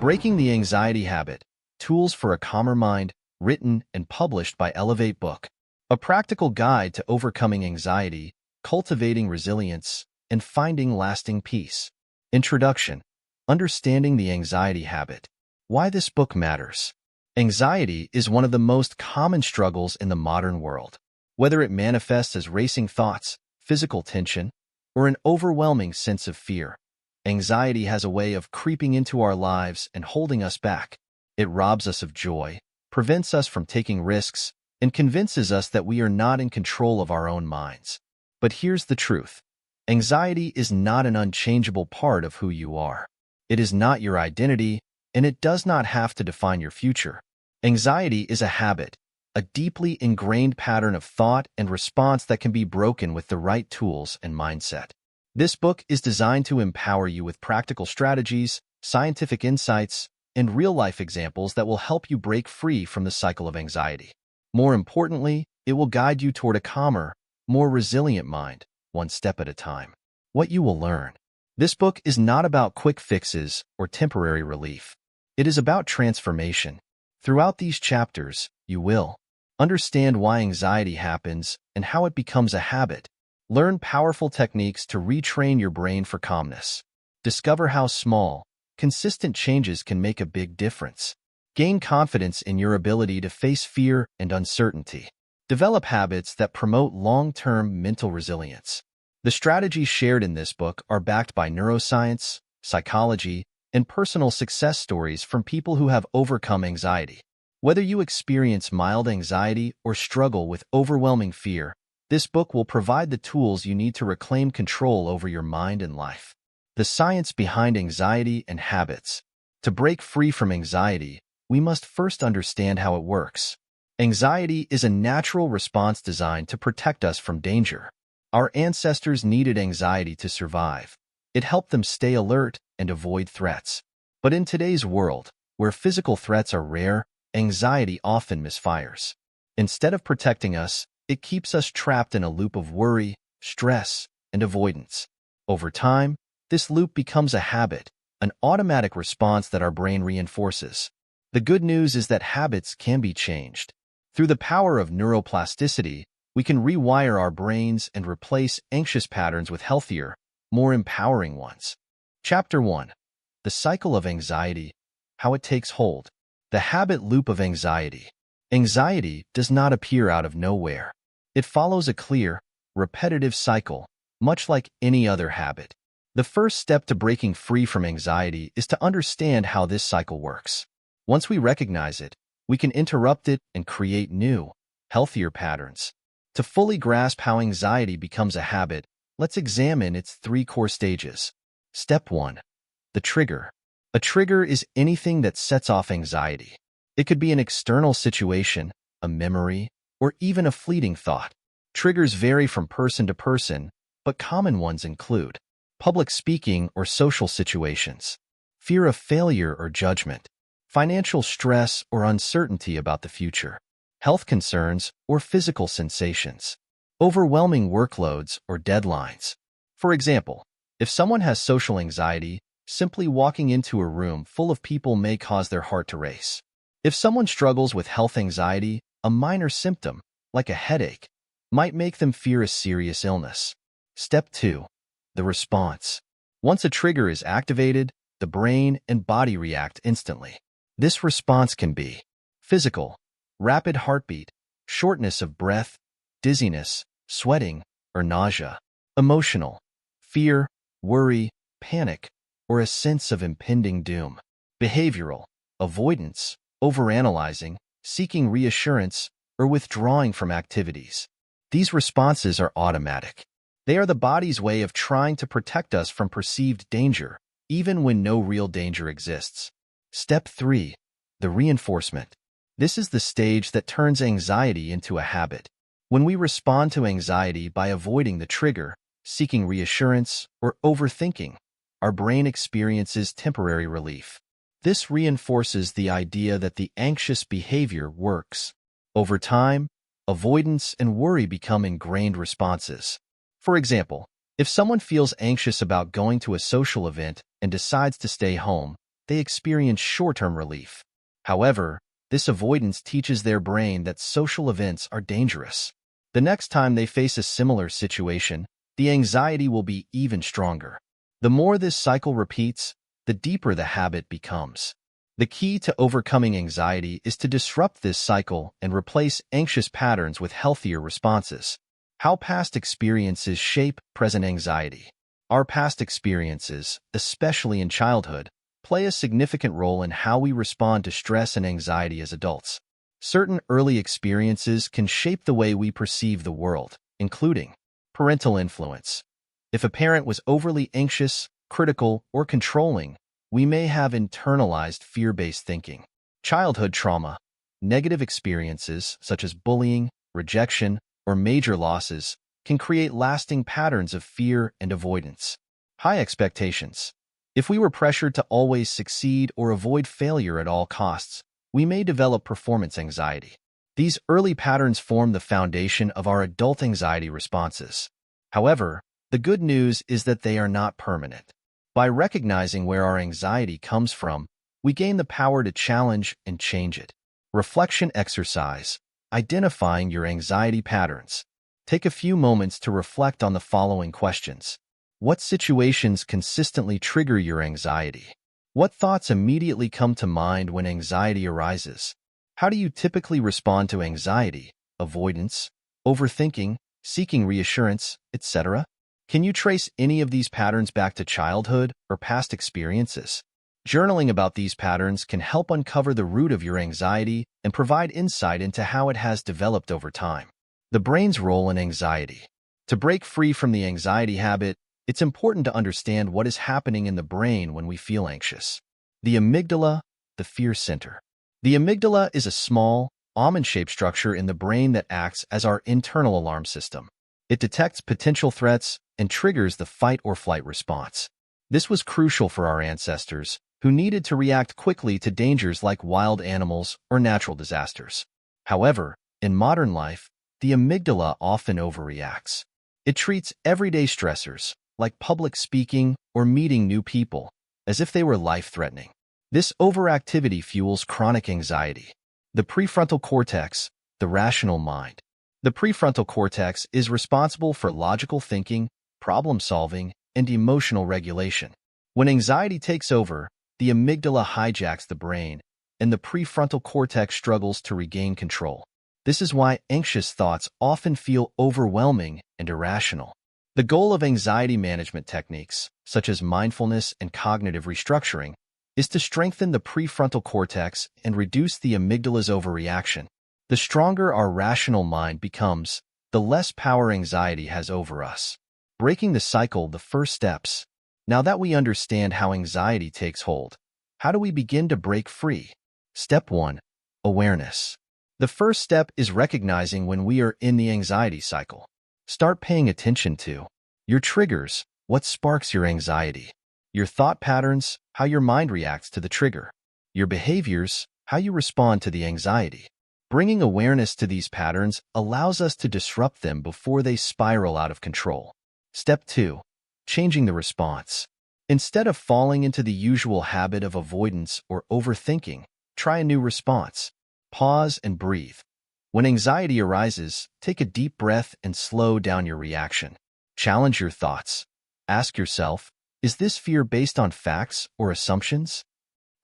Breaking the Anxiety Habit, Tools for a Calmer Mind, written and published by Elevate Book. A practical guide to overcoming anxiety, cultivating resilience, and finding lasting peace. Introduction. Understanding the Anxiety Habit. Why this book matters. Anxiety is one of the most common struggles in the modern world. Whether it manifests as racing thoughts, physical tension, or an overwhelming sense of fear, anxiety has a way of creeping into our lives and holding us back. It robs us of joy, prevents us from taking risks, and convinces us that we are not in control of our own minds. But here's the truth. Anxiety is not an unchangeable part of who you are. It is not your identity, and it does not have to define your future. Anxiety is a habit, a deeply ingrained pattern of thought and response that can be broken with the right tools and mindset. This book is designed to empower you with practical strategies, scientific insights, and real-life examples that will help you break free from the cycle of anxiety. More importantly, it will guide you toward a calmer, more resilient mind, one step at a time. What you will learn. This book is not about quick fixes or temporary relief. It is about transformation. Throughout these chapters, you will understand why anxiety happens and how it becomes a habit. Learn powerful techniques to retrain your brain for calmness. Discover how small, consistent changes can make a big difference. Gain confidence in your ability to face fear and uncertainty. Develop habits that promote long-term mental resilience. The strategies shared in this book are backed by neuroscience, psychology, and personal success stories from people who have overcome anxiety. Whether you experience mild anxiety or struggle with overwhelming fear, this book will provide the tools you need to reclaim control over your mind and life. The science behind anxiety and habits. To break free from anxiety, we must first understand how it works. Anxiety is a natural response designed to protect us from danger. Our ancestors needed anxiety to survive. It helped them stay alert and avoid threats. But in today's world, where physical threats are rare, anxiety often misfires. Instead of protecting us, it keeps us trapped in a loop of worry, stress, and avoidance. Over time, this loop becomes a habit, an automatic response that our brain reinforces. The good news is that habits can be changed. Through the power of neuroplasticity, we can rewire our brains and replace anxious patterns with healthier, more empowering ones. Chapter 1. The Cycle of Anxiety, How It Takes Hold. The Habit Loop of Anxiety. Anxiety does not appear out of nowhere. It follows a clear, repetitive cycle, much like any other habit. The first step to breaking free from anxiety is to understand how this cycle works. Once we recognize it, we can interrupt it and create new, healthier patterns. To fully grasp how anxiety becomes a habit, let's examine its 3 core stages. Step 1. The trigger. A trigger is anything that sets off anxiety. It could be an external situation, a memory, or even a fleeting thought. Triggers vary from person to person, but common ones include public speaking or social situations, fear of failure or judgment, financial stress or uncertainty about the future, health concerns or physical sensations, overwhelming workloads or deadlines. For example, if someone has social anxiety, simply walking into a room full of people may cause their heart to race. If someone struggles with health anxiety, a minor symptom, like a headache, might make them fear a serious illness. Step 2. The response. Once a trigger is activated, the brain and body react instantly. This response can be physical, rapid heartbeat, shortness of breath, dizziness, sweating, or nausea. Emotional, fear, worry, panic, or a sense of impending doom. Behavioral, avoidance, overanalyzing, seeking reassurance, or withdrawing from activities. These responses are automatic. They are the body's way of trying to protect us from perceived danger, even when no real danger exists. Step 3. The reinforcement. This is the stage that turns anxiety into a habit. When we respond to anxiety by avoiding the trigger, seeking reassurance, or overthinking, our brain experiences temporary relief. This reinforces the idea that the anxious behavior works. Over time, avoidance and worry become ingrained responses. For example, if someone feels anxious about going to a social event and decides to stay home, they experience short-term relief. However, this avoidance teaches their brain that social events are dangerous. The next time they face a similar situation, the anxiety will be even stronger. The more this cycle repeats, the deeper the habit becomes. The key to overcoming anxiety is to disrupt this cycle and replace anxious patterns with healthier responses. How past experiences shape present anxiety. Our past experiences, especially in childhood, play a significant role in how we respond to stress and anxiety as adults. Certain early experiences can shape the way we perceive the world, including parental influence. If a parent was overly anxious, critical, or controlling, we may have internalized fear-based thinking. Childhood trauma. Negative experiences, such as bullying, rejection, or major losses, can create lasting patterns of fear and avoidance. High expectations. If we were pressured to always succeed or avoid failure at all costs, we may develop performance anxiety. These early patterns form the foundation of our adult anxiety responses. However, the good news is that they are not permanent. By recognizing where our anxiety comes from, we gain the power to challenge and change it. Reflection exercise. Identifying your anxiety patterns. Take a few moments to reflect on the following questions. What situations consistently trigger your anxiety? What thoughts immediately come to mind when anxiety arises? How do you typically respond to anxiety, avoidance, overthinking, seeking reassurance, etc.? Can you trace any of these patterns back to childhood or past experiences? Journaling about these patterns can help uncover the root of your anxiety and provide insight into how it has developed over time. The brain's role in anxiety. To break free from the anxiety habit, it's important to understand what is happening in the brain when we feel anxious. The amygdala, the fear center. The amygdala is a small, almond-shaped structure in the brain that acts as our internal alarm system. It detects potential threats and triggers the fight-or-flight response. This was crucial for our ancestors, who needed to react quickly to dangers like wild animals or natural disasters. However, in modern life, the amygdala often overreacts. It treats everyday stressors, like public speaking or meeting new people, as if they were life-threatening. This overactivity fuels chronic anxiety. The prefrontal cortex, the rational mind. The prefrontal cortex is responsible for logical thinking, problem-solving, and emotional regulation. When anxiety takes over, the amygdala hijacks the brain, and the prefrontal cortex struggles to regain control. This is why anxious thoughts often feel overwhelming and irrational. The goal of anxiety management techniques, such as mindfulness and cognitive restructuring, is to strengthen the prefrontal cortex and reduce the amygdala's overreaction. The stronger our rational mind becomes, the less power anxiety has over us. Breaking the cycle, the first steps. Now that we understand how anxiety takes hold, how do we begin to break free? Step 1. Awareness. The first step is recognizing when we are in the anxiety cycle. Start paying attention to your triggers, what sparks your anxiety, your thought patterns, how your mind reacts to the trigger, your behaviors, how you respond to the anxiety. Bringing awareness to these patterns allows us to disrupt them before they spiral out of control. Step 2. Changing the response. Instead of falling into the usual habit of avoidance or overthinking, try a new response. Pause and breathe. When anxiety arises, take a deep breath and slow down your reaction. Challenge your thoughts. Ask yourself, is this fear based on facts or assumptions?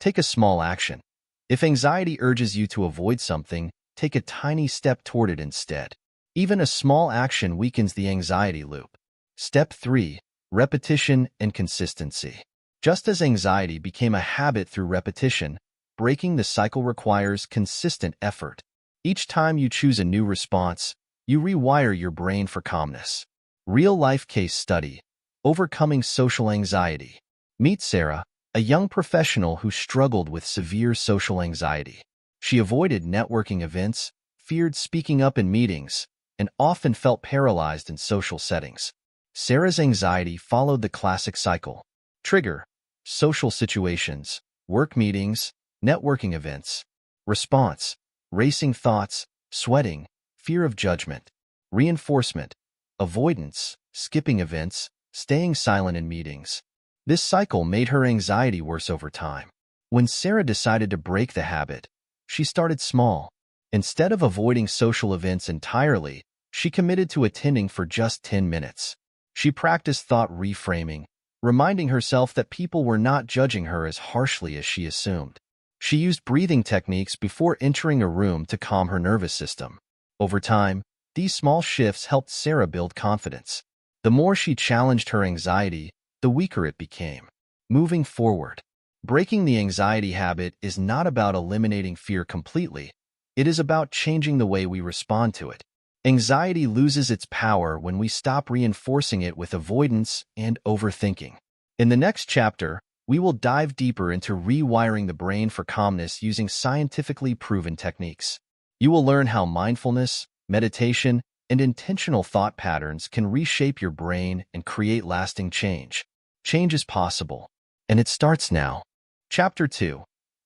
Take a small action. If anxiety urges you to avoid something, take a tiny step toward it instead. Even a small action weakens the anxiety loop. Step 3. Repetition and consistency. Just as anxiety became a habit through repetition, breaking the cycle requires consistent effort. Each time you choose a new response, you rewire your brain for calmness. Real-life case study. Overcoming social anxiety. Meet Sarah, a young professional who struggled with severe social anxiety. She avoided networking events, feared speaking up in meetings, and often felt paralyzed in social settings. Sarah's anxiety followed the classic cycle. Trigger: social situations, work meetings, networking events. Response: racing thoughts, sweating, fear of judgment. Reinforcement: avoidance, skipping events, staying silent in meetings. This cycle made her anxiety worse over time. When Sarah decided to break the habit, she started small. Instead of avoiding social events entirely, she committed to attending for just 10 minutes. She practiced thought reframing, reminding herself that people were not judging her as harshly as she assumed. She used breathing techniques before entering a room to calm her nervous system. Over time, these small shifts helped Sarah build confidence. The more she challenged her anxiety, the weaker it became. Moving forward, breaking the anxiety habit is not about eliminating fear completely. It is about changing the way we respond to it. Anxiety loses its power when we stop reinforcing it with avoidance and overthinking. In the next chapter, we will dive deeper into rewiring the brain for calmness using scientifically proven techniques. You will learn how mindfulness, meditation, and intentional thought patterns can reshape your brain and create lasting change. Change is possible, and it starts now. Chapter 2.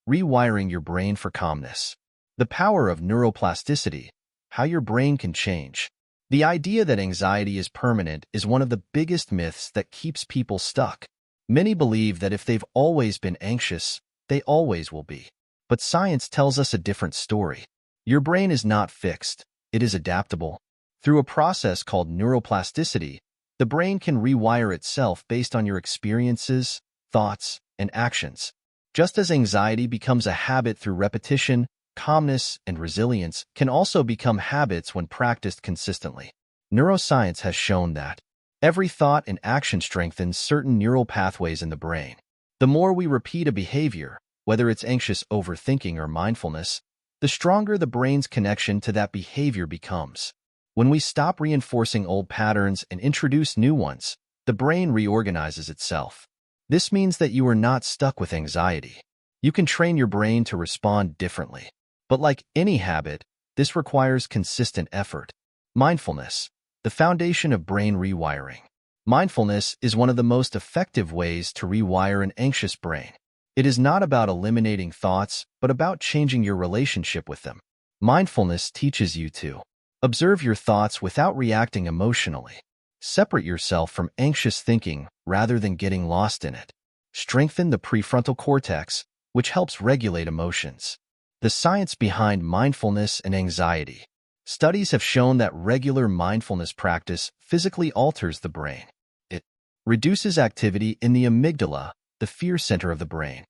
Rewiring your brain for calmness. The power of neuroplasticity, how your brain can change. The idea that anxiety is permanent is one of the biggest myths that keeps people stuck. Many believe that if they've always been anxious, they always will be. But science tells us a different story. Your brain is not fixed, it is adaptable. Through a process called neuroplasticity, the brain can rewire itself based on your experiences, thoughts, and actions. Just as anxiety becomes a habit through repetition, calmness and resilience can also become habits when practiced consistently. Neuroscience has shown that every thought and action strengthens certain neural pathways in the brain. The more we repeat a behavior, whether it's anxious overthinking or mindfulness, the stronger the brain's connection to that behavior becomes. When we stop reinforcing old patterns and introduce new ones, the brain reorganizes itself. This means that you are not stuck with anxiety. You can train your brain to respond differently. But like any habit, this requires consistent effort. Mindfulness, the foundation of brain rewiring. Mindfulness is one of the most effective ways to rewire an anxious brain. It is not about eliminating thoughts, but about changing your relationship with them. Mindfulness teaches you to observe your thoughts without reacting emotionally. Separate yourself from anxious thinking rather than getting lost in it. Strengthen the prefrontal cortex, which helps regulate emotions. The science behind mindfulness and anxiety. Studies have shown that regular mindfulness practice physically alters the brain. It reduces activity in the amygdala, the fear center of the brain,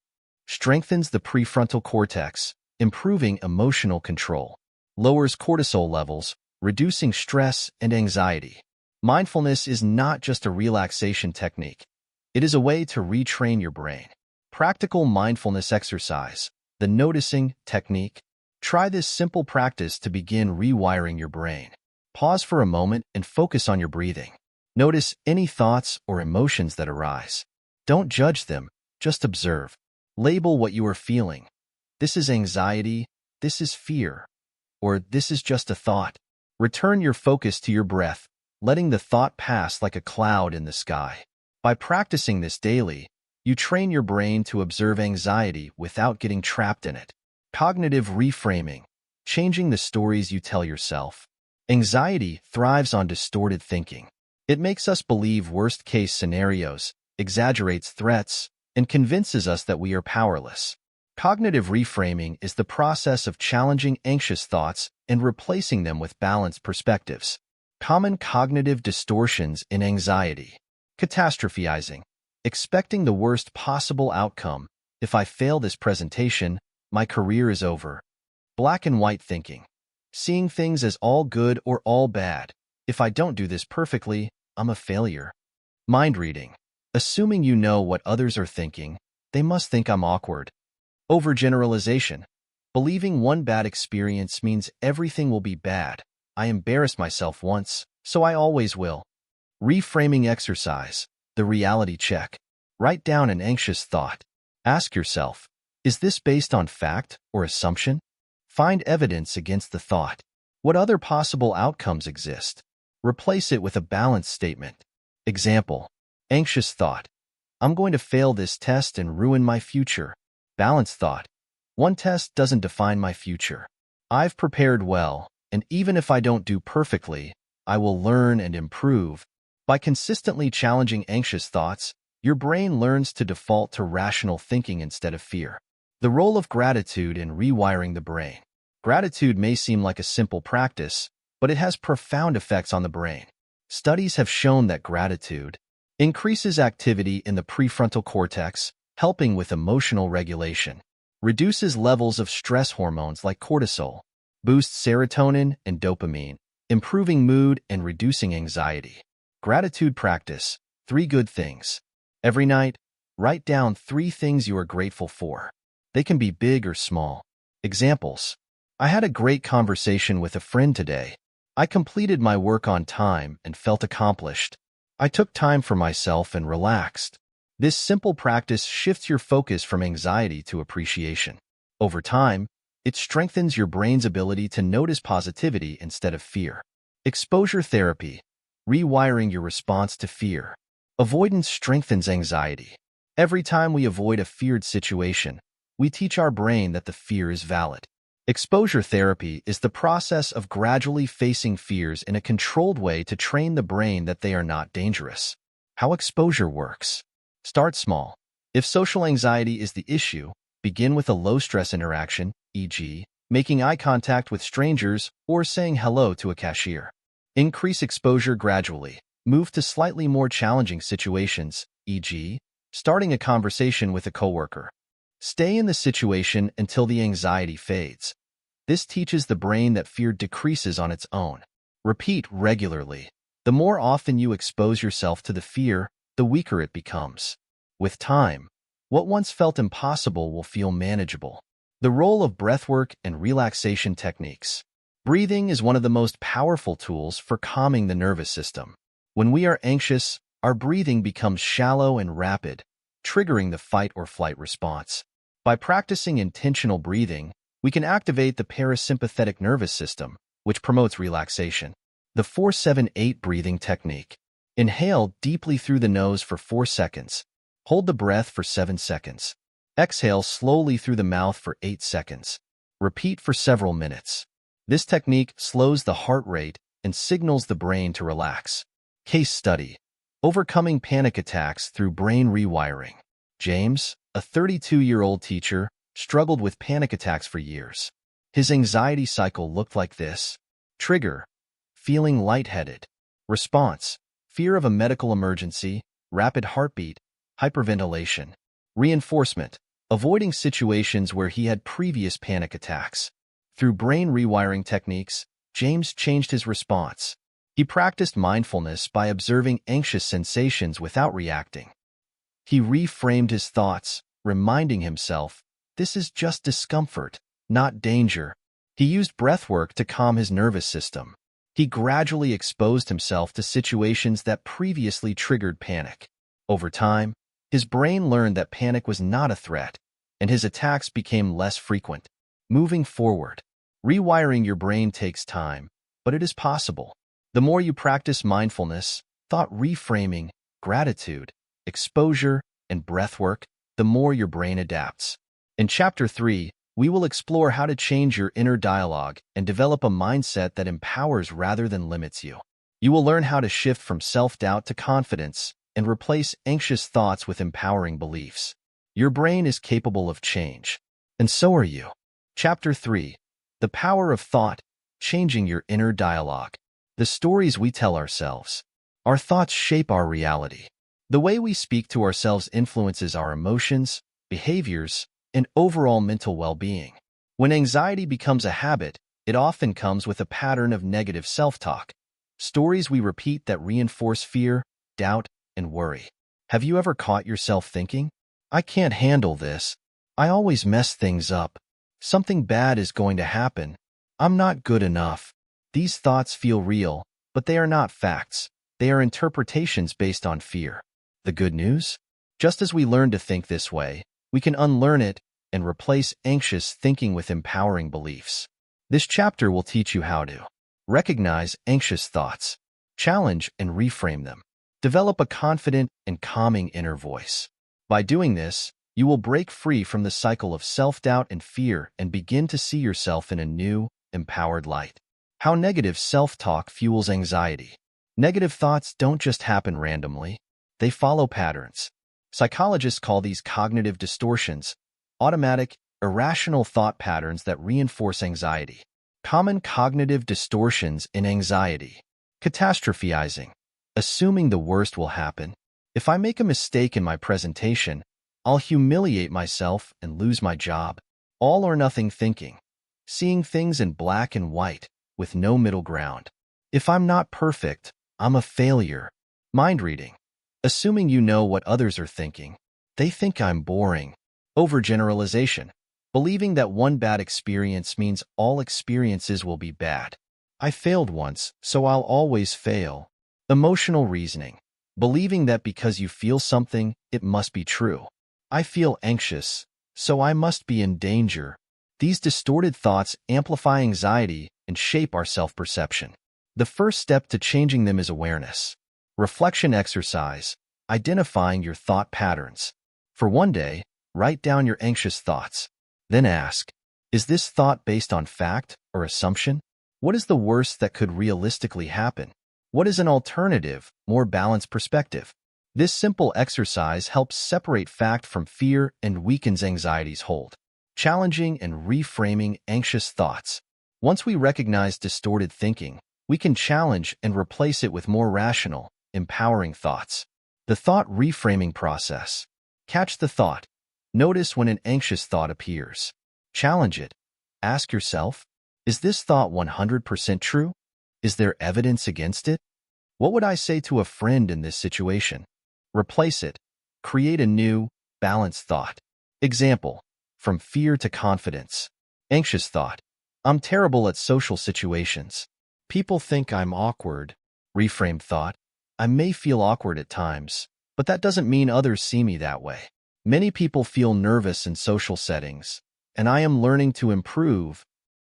strengthens the prefrontal cortex, improving emotional control, lowers cortisol levels, reducing stress and anxiety. Mindfulness is not just a relaxation technique. It is a way to retrain your brain. Practical mindfulness exercise, the noticing technique. Try this simple practice to begin rewiring your brain. Pause for a moment and focus on your breathing. Notice any thoughts or emotions that arise. Don't judge them, just observe. Label what you are feeling. This is anxiety, this is fear, or this is just a thought. Return your focus to your breath, letting the thought pass like a cloud in the sky. By practicing this daily, you train your brain to observe anxiety without getting trapped in it. Cognitive reframing, changing the stories you tell yourself. Anxiety thrives on distorted thinking. It makes us believe worst-case scenarios, exaggerates threats, and convinces us that we are powerless. Cognitive reframing is the process of challenging anxious thoughts and replacing them with balanced perspectives. Common cognitive distortions in anxiety. Catastrophizing, expecting the worst possible outcome. If I fail this presentation, my career is over. Black and white thinking, seeing things as all good or all bad. If I don't do this perfectly, I'm a failure. Mind reading, assuming you know what others are thinking, they must think I'm awkward. Overgeneralization, believing one bad experience means everything will be bad. I embarrassed myself once, so I always will. Reframing exercise, the reality check. Write down an anxious thought. Ask yourself, is this based on fact or assumption? Find evidence against the thought. What other possible outcomes exist? Replace it with a balanced statement. Example, anxious thought. I'm going to fail this test and ruin my future. Balanced thought. One test doesn't define my future. I've prepared well, and even if I don't do perfectly, I will learn and improve. By consistently challenging anxious thoughts, your brain learns to default to rational thinking instead of fear. The role of gratitude in rewiring the brain. Gratitude may seem like a simple practice, but it has profound effects on the brain. Studies have shown that gratitude increases activity in the prefrontal cortex, helping with emotional regulation, reduces levels of stress hormones like cortisol, boosts serotonin and dopamine, improving mood and reducing anxiety. Gratitude practice. 3 good things. Every night, write down 3 things you are grateful for. They can be big or small. Examples. I had a great conversation with a friend today. I completed my work on time and felt accomplished. I took time for myself and relaxed. This simple practice shifts your focus from anxiety to appreciation. Over time, it strengthens your brain's ability to notice positivity instead of fear. Exposure therapy. Rewiring your response to fear. Avoidance strengthens anxiety. Every time we avoid a feared situation, we teach our brain that the fear is valid. Exposure therapy is the process of gradually facing fears in a controlled way to train the brain that they are not dangerous. How exposure works. Start small. If social anxiety is the issue, begin with a low-stress interaction, e.g., making eye contact with strangers or saying hello to a cashier. Increase exposure gradually. Move to slightly more challenging situations, e.g., starting a conversation with a coworker. Stay in the situation until the anxiety fades. This teaches the brain that fear decreases on its own. Repeat regularly. The more often you expose yourself to the fear, the weaker it becomes. With time, what once felt impossible will feel manageable. The role of breathwork and relaxation techniques. Breathing is one of the most powerful tools for calming the nervous system. When we are anxious, our breathing becomes shallow and rapid, triggering the fight or flight response. By practicing intentional breathing, we can activate the parasympathetic nervous system, which promotes relaxation. The 4-7-8 breathing technique. Inhale deeply through the nose for 4 seconds. Hold the breath for 7 seconds. Exhale slowly through the mouth for 8 seconds. Repeat for several minutes. This technique slows the heart rate and signals the brain to relax. Case study. Overcoming panic attacks through brain rewiring. James, a 32-year-old teacher, struggled with panic attacks for years. His anxiety cycle looked like this. Trigger: feeling lightheaded. Response: fear of a medical emergency, rapid heartbeat, hyperventilation. Reinforcement: avoiding situations where he had previous panic attacks. Through brain rewiring techniques, James changed his response. He practiced mindfulness by observing anxious sensations without reacting. He reframed his thoughts, reminding himself, "This is just discomfort, not danger." He used breathwork to calm his nervous system. He gradually exposed himself to situations that previously triggered panic. Over time, his brain learned that panic was not a threat, and his attacks became less frequent. Moving forward, rewiring your brain takes time, but it is possible. The more you practice mindfulness, thought reframing, gratitude, exposure, and breathwork, the more your brain adapts. In Chapter 3, we will explore how to change your inner dialogue and develop a mindset that empowers rather than limits you. You will learn how to shift from self-doubt to confidence and replace anxious thoughts with empowering beliefs. Your brain is capable of change, and so are you. Chapter 3. The Power of Thought, Changing Your Inner Dialogue. The stories we tell ourselves. Our thoughts shape our reality. The way we speak to ourselves influences our emotions, behaviors, and overall mental well-being. When anxiety becomes a habit, it often comes with a pattern of negative self-talk. Stories we repeat that reinforce fear, doubt, and worry. Have you ever caught yourself thinking, "I can't handle this. I always mess things up. Something bad is going to happen. I'm not good enough." These thoughts feel real, but they are not facts. They are interpretations based on fear. The good news? Just as we learn to think this way, we can unlearn it and replace anxious thinking with empowering beliefs. This chapter will teach you how to recognize anxious thoughts, challenge and reframe them, develop a confident and calming inner voice. By doing this, you will break free from the cycle of self-doubt and fear and begin to see yourself in a new, empowered light. How negative self-talk fuels anxiety. Negative thoughts don't just happen randomly. They follow patterns. Psychologists call these cognitive distortions, automatic, irrational thought patterns that reinforce anxiety. Common cognitive distortions in anxiety. Catastrophizing. Assuming the worst will happen. If I make a mistake in my presentation, I'll humiliate myself and lose my job. All or nothing thinking. Seeing things in black and white, with no middle ground. If I'm not perfect, I'm a failure. Mind reading. Assuming you know what others are thinking. They think I'm boring. Overgeneralization. Believing that one bad experience means all experiences will be bad. I failed once, so I'll always fail. Emotional reasoning. Believing that because you feel something, it must be true. I feel anxious, so I must be in danger. These distorted thoughts amplify anxiety and shape our self-perception. The first step to changing them is awareness. Reflection exercise. Identifying your thought patterns. For one day, write down your anxious thoughts. Then ask, is this thought based on fact or assumption? What is the worst that could realistically happen? What is an alternative, more balanced perspective? This simple exercise helps separate fact from fear and weakens anxiety's hold. Challenging and reframing anxious thoughts. Once we recognize distorted thinking, we can challenge and replace it with more rational, empowering thoughts. The thought reframing process. Catch the thought. Notice when an anxious thought appears. Challenge it. Ask yourself, is this thought 100% true? Is there evidence against it? What would I say to a friend in this situation? Replace it. Create a new, balanced thought. Example, from fear to confidence. Anxious thought. I'm terrible at social situations. People think I'm awkward. Reframe thought. I may feel awkward at times, but that doesn't mean others see me that way. Many people feel nervous in social settings, and I am learning to improve.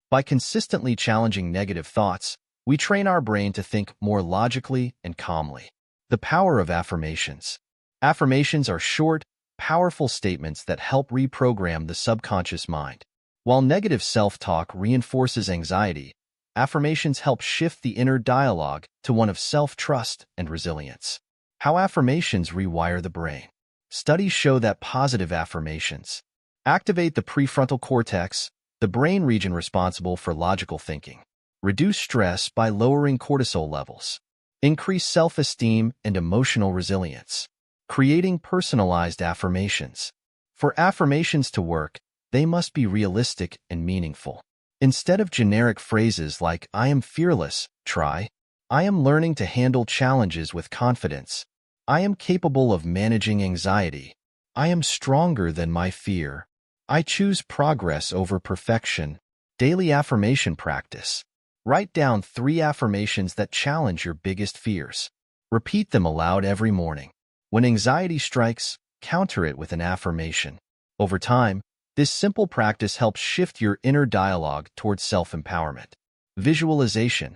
By consistently challenging negative thoughts, we train our brain to think more logically and calmly. The power of affirmations. Affirmations are short, powerful statements that help reprogram the subconscious mind. While negative self-talk reinforces anxiety, affirmations help shift the inner dialogue to one of self-trust and resilience. How affirmations rewire the brain. Studies show that positive affirmations activate the prefrontal cortex, the brain region responsible for logical thinking, reduce stress by lowering cortisol levels, increase self-esteem and emotional resilience, creating personalized affirmations. For affirmations to work, they must be realistic and meaningful. Instead of generic phrases like, I am fearless, try, I am learning to handle challenges with confidence. I am capable of managing anxiety. I am stronger than my fear. I choose progress over perfection. Daily affirmation practice. Write down 3 affirmations that challenge your biggest fears. Repeat them aloud every morning. When anxiety strikes, counter it with an affirmation. Over time, this simple practice helps shift your inner dialogue towards self-empowerment. Visualization.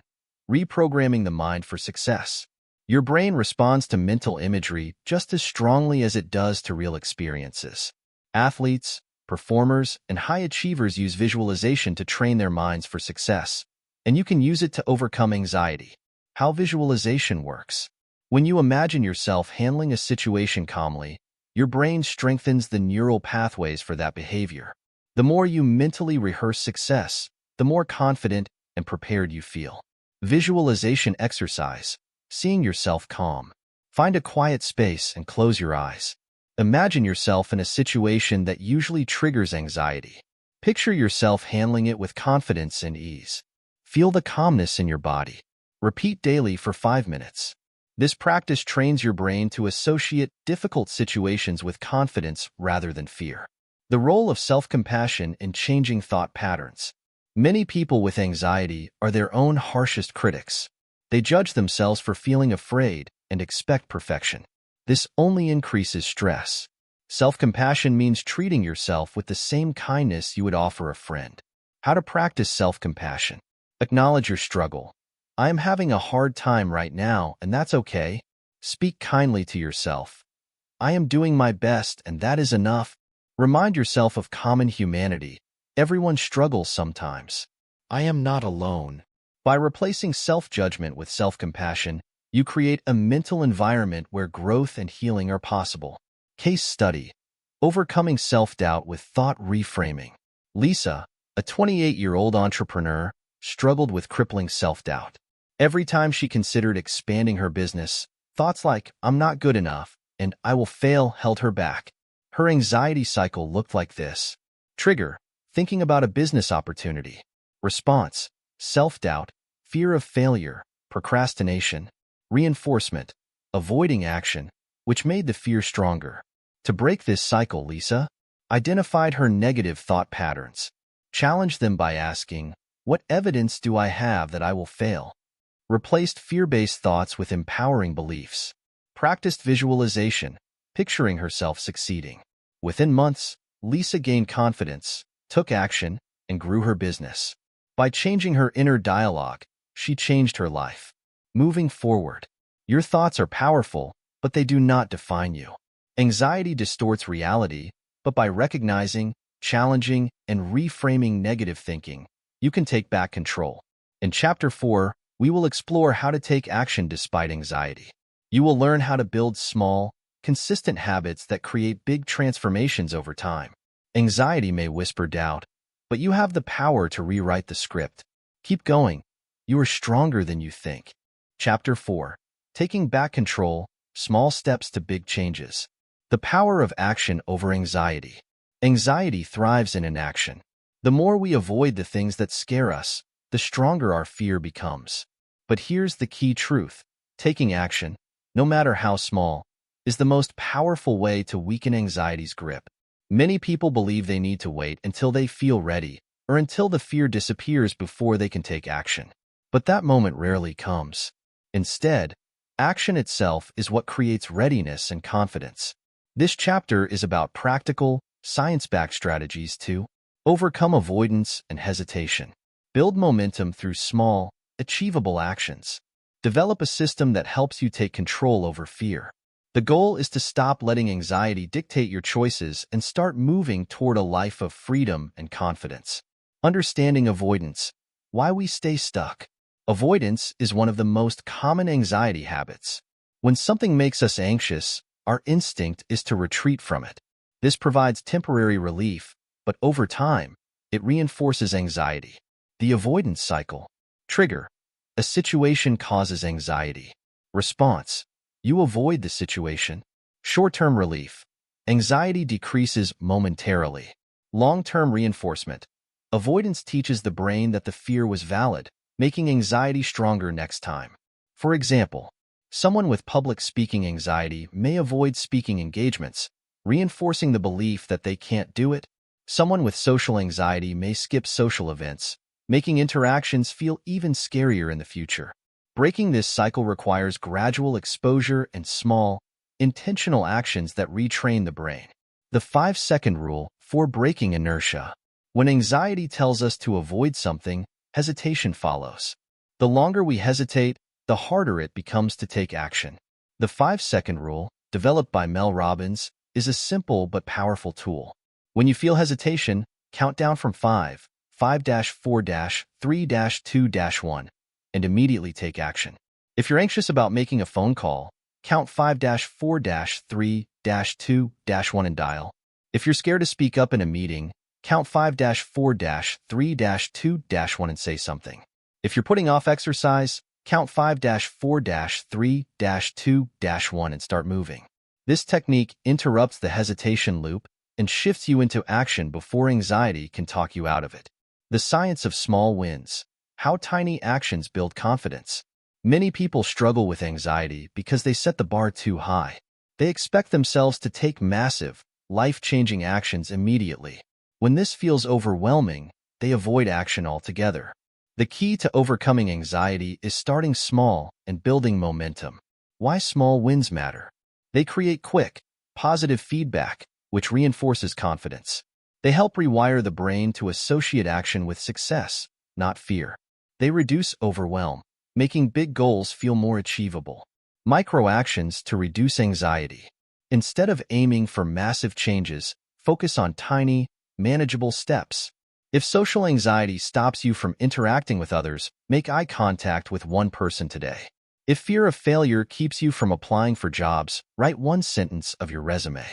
Reprogramming the mind for success. Your brain responds to mental imagery just as strongly as it does to real experiences. Athletes, performers, and high achievers use visualization to train their minds for success, and you can use it to overcome anxiety. How visualization works. When you imagine yourself handling a situation calmly, your brain strengthens the neural pathways for that behavior. The more you mentally rehearse success, the more confident and prepared you feel. Visualization exercise. Seeing yourself calm. Find a quiet space and close your eyes. Imagine yourself in a situation that usually triggers anxiety. Picture yourself handling it with confidence and ease. Feel the calmness in your body. Repeat daily for 5 minutes. This practice trains your brain to associate difficult situations with confidence rather than fear. The role of self-compassion in changing thought patterns. Many people with anxiety are their own harshest critics. They judge themselves for feeling afraid and expect perfection. This only increases stress. Self-compassion means treating yourself with the same kindness you would offer a friend. How to practice self-compassion. Acknowledge your struggle. I am having a hard time right now, and that's okay. Speak kindly to yourself. I am doing my best, and that is enough. Remind yourself of common humanity. Everyone struggles sometimes. I am not alone. By replacing self-judgment with self-compassion, you create a mental environment where growth and healing are possible. Case study. Overcoming self-doubt with thought reframing. Lisa, a 28-year-old entrepreneur, struggled with crippling self-doubt. Every time she considered expanding her business, thoughts like, "I'm not good enough," and "I will fail," held her back. Her anxiety cycle looked like this. Trigger: thinking about a business opportunity. Response: self-doubt, fear of failure, procrastination. Reinforcement: avoiding action, which made the fear stronger. To break this cycle, Lisa identified her negative thought patterns. Challenged them by asking, "What evidence do I have that I will fail?" Replaced fear-based thoughts with empowering beliefs. Practiced visualization, picturing herself succeeding. Within months, Lisa gained confidence, took action, and grew her business. By changing her inner dialogue, she changed her life. Moving forward, your thoughts are powerful, but they do not define you. Anxiety distorts reality, but by recognizing, challenging, and reframing negative thinking, you can take back control. In Chapter 4, we will explore how to take action despite anxiety. You will learn how to build small, consistent habits that create big transformations over time. Anxiety may whisper doubt, but you have the power to rewrite the script. Keep going. You are stronger than you think. Chapter 4. Taking back control, small steps to big changes. The power of action over anxiety. Anxiety thrives in inaction. The more we avoid the things that scare us, the stronger our fear becomes. But here's the key truth. Taking action, no matter how small, is the most powerful way to weaken anxiety's grip. Many people believe they need to wait until they feel ready, or until the fear disappears before they can take action. But that moment rarely comes. Instead, action itself is what creates readiness and confidence. This chapter is about practical, science-backed strategies to overcome avoidance and hesitation. Build momentum through small, achievable actions. Develop a system that helps you take control over fear. The goal is to stop letting anxiety dictate your choices and start moving toward a life of freedom and confidence. Understanding avoidance. Why we stay stuck. Avoidance is one of the most common anxiety habits. When something makes us anxious, our instinct is to retreat from it. This provides temporary relief, but over time, it reinforces anxiety. The avoidance cycle. Trigger: a situation causes anxiety. Response: you avoid the situation. Short-term relief. Anxiety decreases momentarily. Long-term reinforcement. Avoidance teaches the brain that the fear was valid, making anxiety stronger next time. For example, someone with public speaking anxiety may avoid speaking engagements, reinforcing the belief that they can't do it. Someone with social anxiety may skip social events, making interactions feel even scarier in the future. Breaking this cycle requires gradual exposure and small, intentional actions that retrain the brain. The 5-second rule for breaking inertia. When anxiety tells us to avoid something, hesitation follows. The longer we hesitate, the harder it becomes to take action. The 5-second rule, developed by Mel Robbins, is a simple but powerful tool. When you feel hesitation, count down from 5, 5-4, 3-2-1, and immediately take action. If you're anxious about making a phone call, count 5-4, 3-2-1 and dial. If you're scared to speak up in a meeting, count 5-4, 3-2-1 and say something. If you're putting off exercise, count 5-4, 3-2-1 and start moving. This technique interrupts the hesitation loop and shifts you into action before anxiety can talk you out of it. The science of small wins. How tiny actions build confidence. Many people struggle with anxiety because they set the bar too high. They expect themselves to take massive, life-changing actions immediately. When this feels overwhelming, they avoid action altogether. The key to overcoming anxiety is starting small and building momentum. Why small wins matter. They create quick, positive feedback, which reinforces confidence. They help rewire the brain to associate action with success, not fear. They reduce overwhelm, making big goals feel more achievable. Micro-actions to reduce anxiety. Instead of aiming for massive changes, focus on tiny, manageable steps. If social anxiety stops you from interacting with others, make eye contact with one person today. If fear of failure keeps you from applying for jobs, write one sentence of your resume.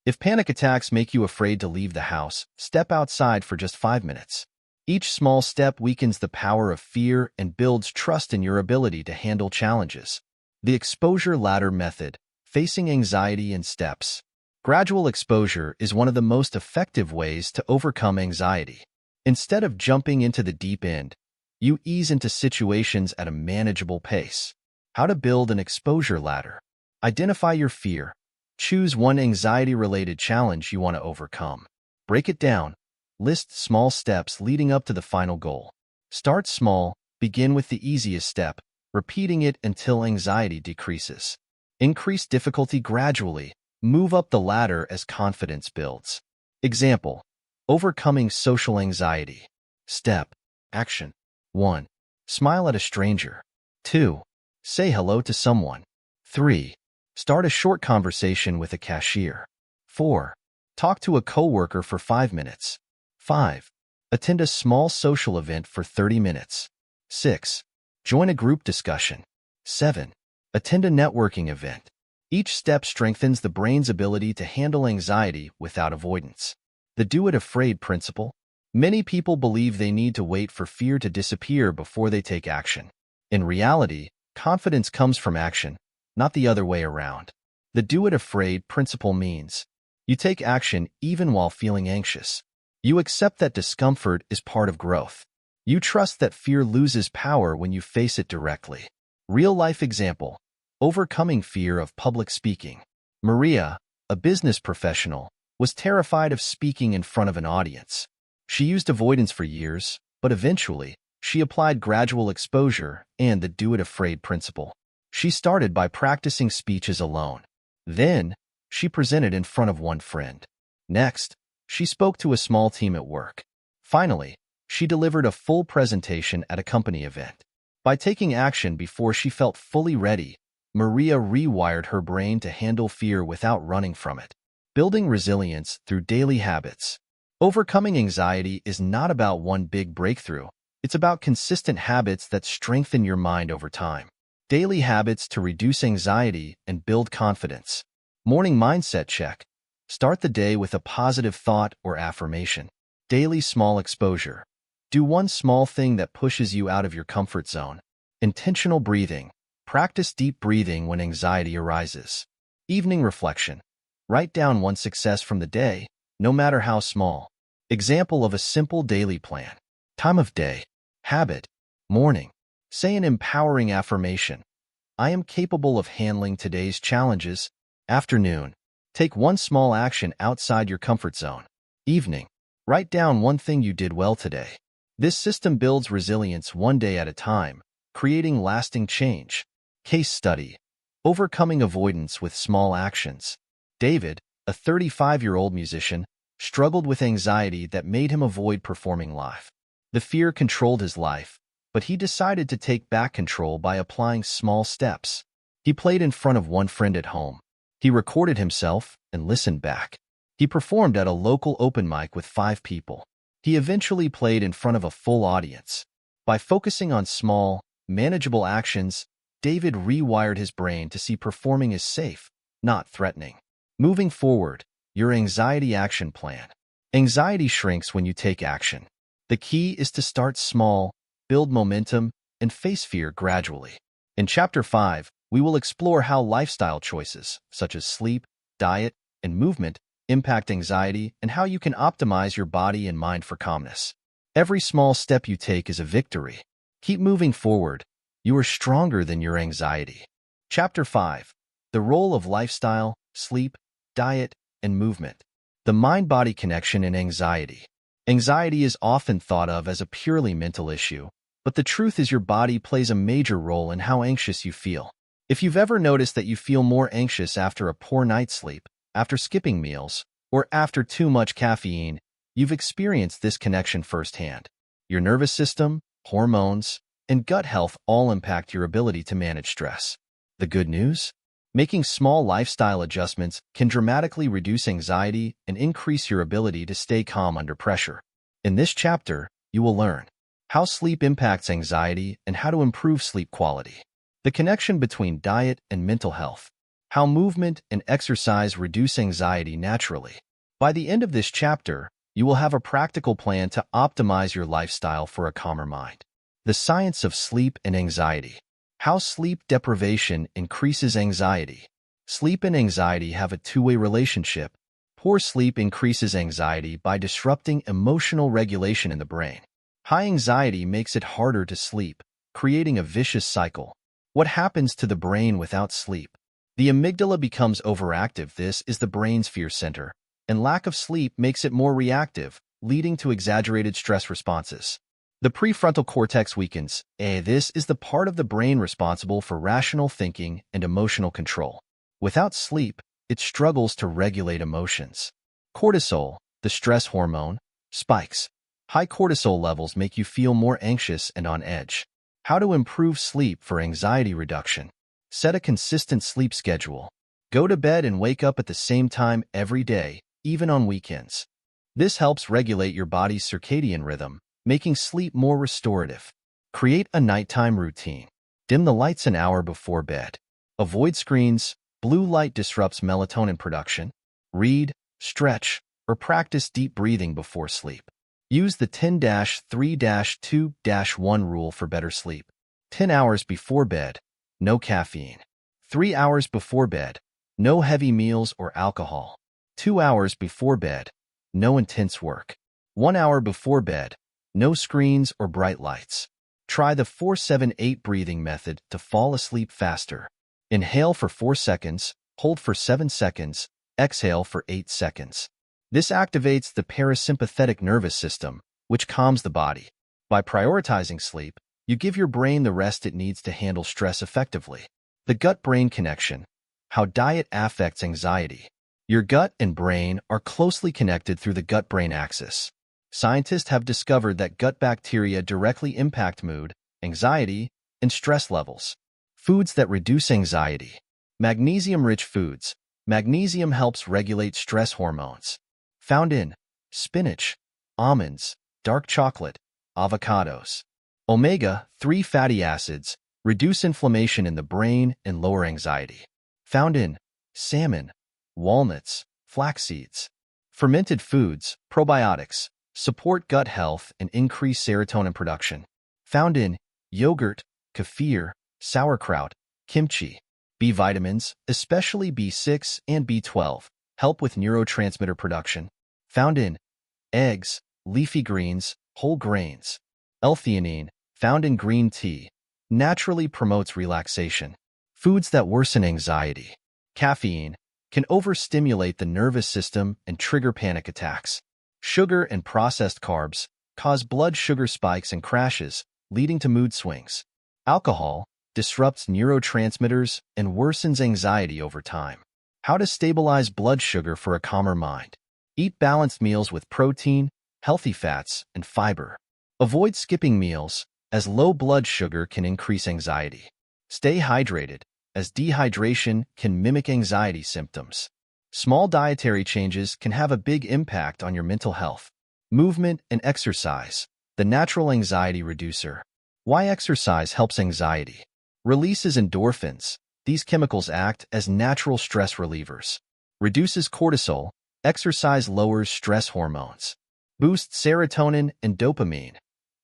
If panic attacks make you afraid to leave the house, step outside for just 5 minutes. Each small step weakens the power of fear and builds trust in your ability to handle challenges. The exposure ladder method, facing anxiety in steps. Gradual exposure is one of the most effective ways to overcome anxiety. Instead of jumping into the deep end, you ease into situations at a manageable pace. How to build an exposure ladder. Identify your fear. Choose one anxiety-related challenge you want to overcome. Break it down. List small steps leading up to the final goal. Start small. Begin with the easiest step, repeating it until anxiety decreases. Increase difficulty gradually. Move up the ladder as confidence builds. Example: overcoming social anxiety. Step: action. 1. Smile at a stranger. 2. Say hello to someone. 3. Start a short conversation with a cashier. 4. Talk to a coworker for 5 minutes. 5. Attend a small social event for 30 minutes. 6. Join a group discussion. 7. Attend a networking event. Each step strengthens the brain's ability to handle anxiety without avoidance. The do-it-afraid principle. Many people believe they need to wait for fear to disappear before they take action. In reality, confidence comes from action, not the other way around. The do-it-afraid principle means you take action even while feeling anxious. You accept that discomfort is part of growth. You trust that fear loses power when you face it directly. Real-life example: overcoming fear of public speaking. Maria, a business professional, was terrified of speaking in front of an audience. She used avoidance for years, but eventually, she applied gradual exposure and the do-it-afraid principle. She started by practicing speeches alone. Then, she presented in front of one friend. Next, she spoke to a small team at work. Finally, she delivered a full presentation at a company event. By taking action before she felt fully ready, Maria rewired her brain to handle fear without running from it. Building resilience through daily habits. Overcoming anxiety is not about one big breakthrough. It's about consistent habits that strengthen your mind over time. Daily habits to reduce anxiety and build confidence. Morning mindset check. Start the day with a positive thought or affirmation. Daily small exposure. Do one small thing that pushes you out of your comfort zone. Intentional breathing. Practice deep breathing when anxiety arises. Evening reflection. Write down one success from the day, no matter how small. Example of a simple daily plan. Time of day. Habit. Morning. Say an empowering affirmation. I am capable of handling today's challenges. Afternoon. Take one small action outside your comfort zone. Evening. Write down one thing you did well today. This system builds resilience one day at a time, creating lasting change. Case study. Overcoming avoidance with small actions. David, a 35-year-old musician, struggled with anxiety that made him avoid performing live. The fear controlled his life, but he decided to take back control by applying small steps. He played in front of one friend at home. He recorded himself and listened back. He performed at a local open mic with 5 people. He eventually played in front of a full audience. By focusing on small, manageable actions, David rewired his brain to see performing as safe, not threatening. Moving forward, your anxiety action plan. Anxiety shrinks when you take action. The key is to start small, build momentum, and face fear gradually. In Chapter 5, we will explore how lifestyle choices, such as sleep, diet, and movement, impact anxiety and how you can optimize your body and mind for calmness. Every small step you take is a victory. Keep moving forward. You are stronger than your anxiety. Chapter 5. The role of lifestyle, sleep, diet, and movement. The mind-body connection in anxiety. Anxiety is often thought of as a purely mental issue, but the truth is your body plays a major role in how anxious you feel. If you've ever noticed that you feel more anxious after a poor night's sleep, after skipping meals, or after too much caffeine, you've experienced this connection firsthand. Your nervous system, hormones, and gut health all impact your ability to manage stress. The good news? Making small lifestyle adjustments can dramatically reduce anxiety and increase your ability to stay calm under pressure. In this chapter, you will learn how sleep impacts anxiety and how to improve sleep quality. The connection between diet and mental health. How movement and exercise reduce anxiety naturally. By the end of this chapter, you will have a practical plan to optimize your lifestyle for a calmer mind. The science of sleep and anxiety. How sleep deprivation increases anxiety. Sleep and anxiety have a two-way relationship. Poor sleep increases anxiety by disrupting emotional regulation in the brain. High anxiety makes it harder to sleep, creating a vicious cycle. What happens to the brain without sleep? The amygdala becomes overactive. This is the brain's fear center, and lack of sleep makes it more reactive, leading to exaggerated stress responses. The prefrontal cortex weakens. This is the part of the brain responsible for rational thinking and emotional control. Without sleep, it struggles to regulate emotions. Cortisol, the stress hormone, spikes. High cortisol levels make you feel more anxious and on edge. How to improve sleep for anxiety reduction. Set a consistent sleep schedule. Go to bed and wake up at the same time every day, even on weekends. This helps regulate your body's circadian rhythm, making sleep more restorative. Create a nighttime routine. Dim the lights an hour before bed. Avoid screens. Blue light disrupts melatonin production. Read, stretch, or practice deep breathing before sleep. Use the 10-3-2-1 rule for better sleep. 10 hours before bed, no caffeine. 3 hours before bed, no heavy meals or alcohol. 2 hours before bed, no intense work. 1 hour before bed, no screens or bright lights. Try the 4-7-8 breathing method to fall asleep faster. Inhale for 4 seconds, hold for 7 seconds, exhale for 8 seconds. This activates the parasympathetic nervous system, which calms the body. By prioritizing sleep, you give your brain the rest it needs to handle stress effectively. The gut-brain connection. How diet affects anxiety. Your gut and brain are closely connected through the gut-brain axis. Scientists have discovered that gut bacteria directly impact mood, anxiety, and stress levels. Foods that reduce anxiety. Magnesium-rich foods. Magnesium helps regulate stress hormones. Found in spinach, almonds, dark chocolate, avocados. Omega-3 fatty acids reduce inflammation in the brain and lower anxiety. Found in salmon, walnuts, flax seeds. Fermented foods, probiotics, support gut health and increase serotonin production. Found in yogurt, kefir, sauerkraut, kimchi. B vitamins, especially B6 and B12, help with neurotransmitter production. Found in eggs, leafy greens, whole grains. L-theanine, found in green tea, naturally promotes relaxation. Foods that worsen anxiety. Caffeine can overstimulate the nervous system and trigger panic attacks. Sugar and processed carbs cause blood sugar spikes and crashes, leading to mood swings. Alcohol disrupts neurotransmitters and worsens anxiety over time. How to stabilize blood sugar for a calmer mind. Eat balanced meals with protein, healthy fats, and fiber. Avoid skipping meals, as low blood sugar can increase anxiety. Stay hydrated, as dehydration can mimic anxiety symptoms. Small dietary changes can have a big impact on your mental health. Movement and exercise, the natural anxiety reducer. Why exercise helps anxiety? Releases endorphins. These chemicals act as natural stress relievers. Reduces cortisol. Exercise lowers stress hormones. Boosts serotonin and dopamine.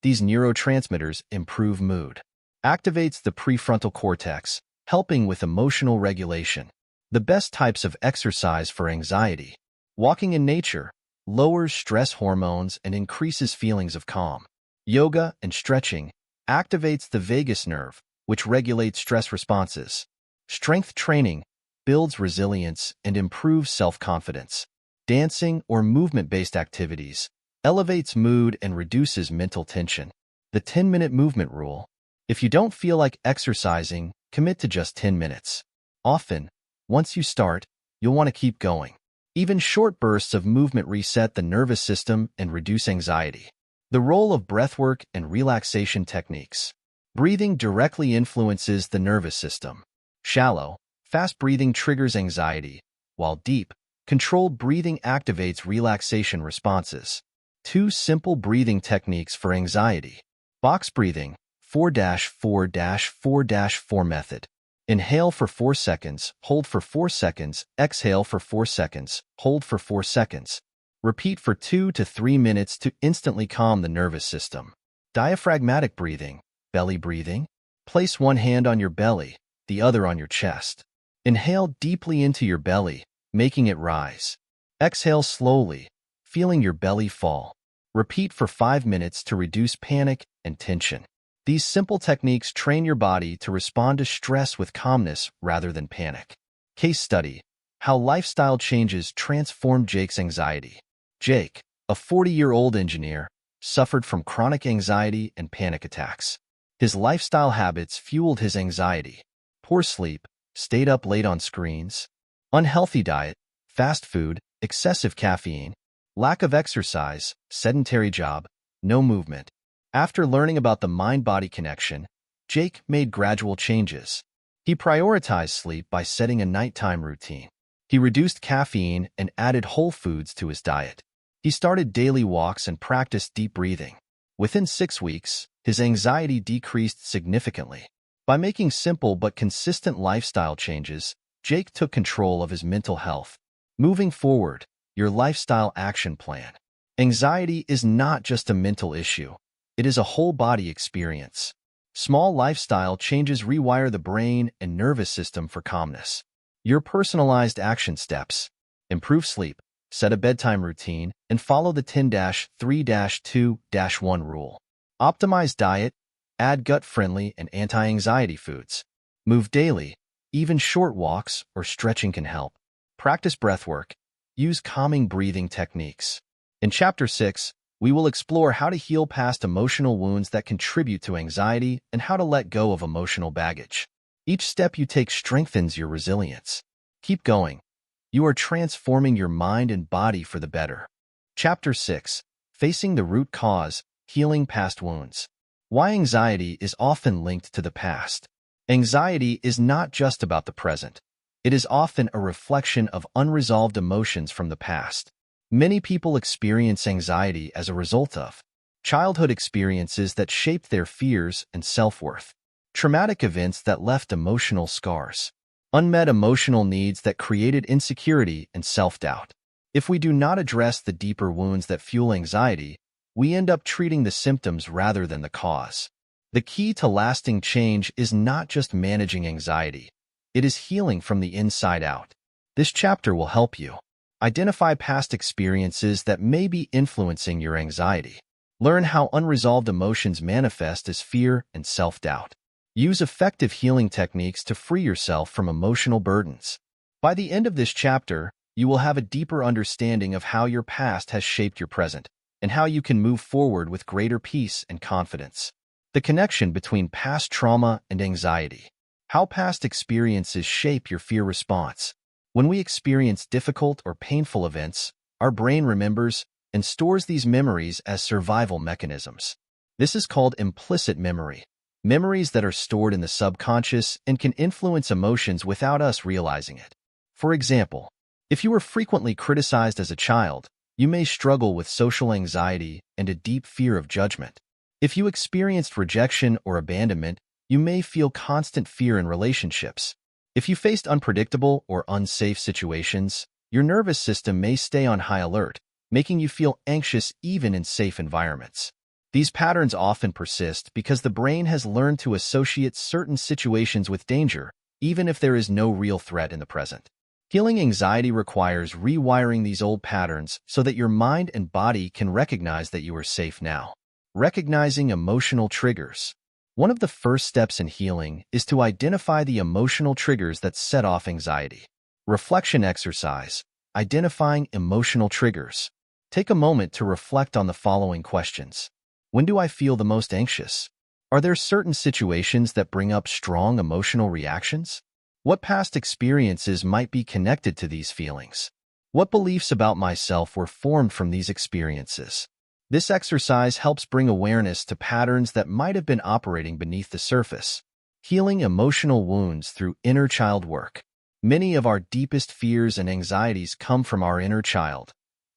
These neurotransmitters improve mood. Activates the prefrontal cortex, helping with emotional regulation. The best types of exercise for anxiety. Walking in nature lowers stress hormones and increases feelings of calm. Yoga and stretching activates the vagus nerve, which regulates stress responses. Strength training builds resilience and improves self-confidence. Dancing or movement-based activities elevates mood and reduces mental tension. The 10-minute movement rule. If you don't feel like exercising, commit to just 10 minutes. Often, once you start, you'll want to keep going. Even short bursts of movement reset the nervous system and reduce anxiety. The role of breathwork and relaxation techniques. Breathing directly influences the nervous system. Shallow, fast breathing triggers anxiety, while deep, controlled breathing activates relaxation responses. 2 simple breathing techniques for anxiety. Box breathing, 4-4-4-4 method. Inhale for 4 seconds, hold for 4 seconds, exhale for 4 seconds, hold for 4 seconds. Repeat for 2 to 3 minutes to instantly calm the nervous system. Diaphragmatic breathing, belly breathing. Place one hand on your belly, the other on your chest. Inhale deeply into your belly, making it rise. Exhale slowly, feeling your belly fall. Repeat for 5 minutes to reduce panic and tension. These simple techniques train your body to respond to stress with calmness rather than panic. Case study: how lifestyle changes transformed Jake's anxiety. Jake, a 40-year-old engineer, suffered from chronic anxiety and panic attacks. His lifestyle habits fueled his anxiety. Poor sleep, stayed up late on screens, unhealthy diet, fast food, excessive caffeine, lack of exercise, sedentary job, no movement. After learning about the mind-body connection, Jake made gradual changes. He prioritized sleep by setting a nighttime routine. He reduced caffeine and added whole foods to his diet. He started daily walks and practiced deep breathing. Within 6 weeks, his anxiety decreased significantly. By making simple but consistent lifestyle changes, Jake took control of his mental health. Moving forward, your lifestyle action plan. Anxiety is not just a mental issue. It is a whole-body experience. Small lifestyle changes rewire the brain and nervous system for calmness. Your personalized action steps: improve sleep, set a bedtime routine, and follow the 10-3-2-1 rule. Optimize diet, add gut-friendly and anti-anxiety foods. Move daily, even short walks or stretching can help. Practice breathwork, use calming breathing techniques. In Chapter 6, we will explore how to heal past emotional wounds that contribute to anxiety and how to let go of emotional baggage. Each step you take strengthens your resilience. Keep going. You are transforming your mind and body for the better. Chapter 6, Facing the Root Cause, Healing Past Wounds. Why anxiety is often linked to the past. Anxiety is not just about the present. It is often a reflection of unresolved emotions from the past. Many people experience anxiety as a result of childhood experiences that shaped their fears and self-worth, traumatic events that left emotional scars, unmet emotional needs that created insecurity and self-doubt. If we do not address the deeper wounds that fuel anxiety, we end up treating the symptoms rather than the cause. The key to lasting change is not just managing anxiety. It is healing from the inside out. This chapter will help you identify past experiences that may be influencing your anxiety. Learn how unresolved emotions manifest as fear and self-doubt. Use effective healing techniques to free yourself from emotional burdens. By the end of this chapter, you will have a deeper understanding of how your past has shaped your present and how you can move forward with greater peace and confidence. The connection between past trauma and anxiety. How past experiences shape your fear response. When we experience difficult or painful events, our brain remembers and stores these memories as survival mechanisms. This is called implicit memory. Memories that are stored in the subconscious and can influence emotions without us realizing it. For example, if you were frequently criticized as a child, you may struggle with social anxiety and a deep fear of judgment. If you experienced rejection or abandonment, you may feel constant fear in relationships. If you faced unpredictable or unsafe situations, your nervous system may stay on high alert, making you feel anxious even in safe environments. These patterns often persist because the brain has learned to associate certain situations with danger, even if there is no real threat in the present. Healing anxiety requires rewiring these old patterns so that your mind and body can recognize that you are safe now. Recognizing emotional triggers. One of the first steps in healing is to identify the emotional triggers that set off anxiety. Reflection exercise. Identifying emotional triggers. Take a moment to reflect on the following questions. When do I feel the most anxious? Are there certain situations that bring up strong emotional reactions? What past experiences might be connected to these feelings? What beliefs about myself were formed from these experiences? This exercise helps bring awareness to patterns that might have been operating beneath the surface. Healing emotional wounds through inner child work. Many of our deepest fears and anxieties come from our inner child,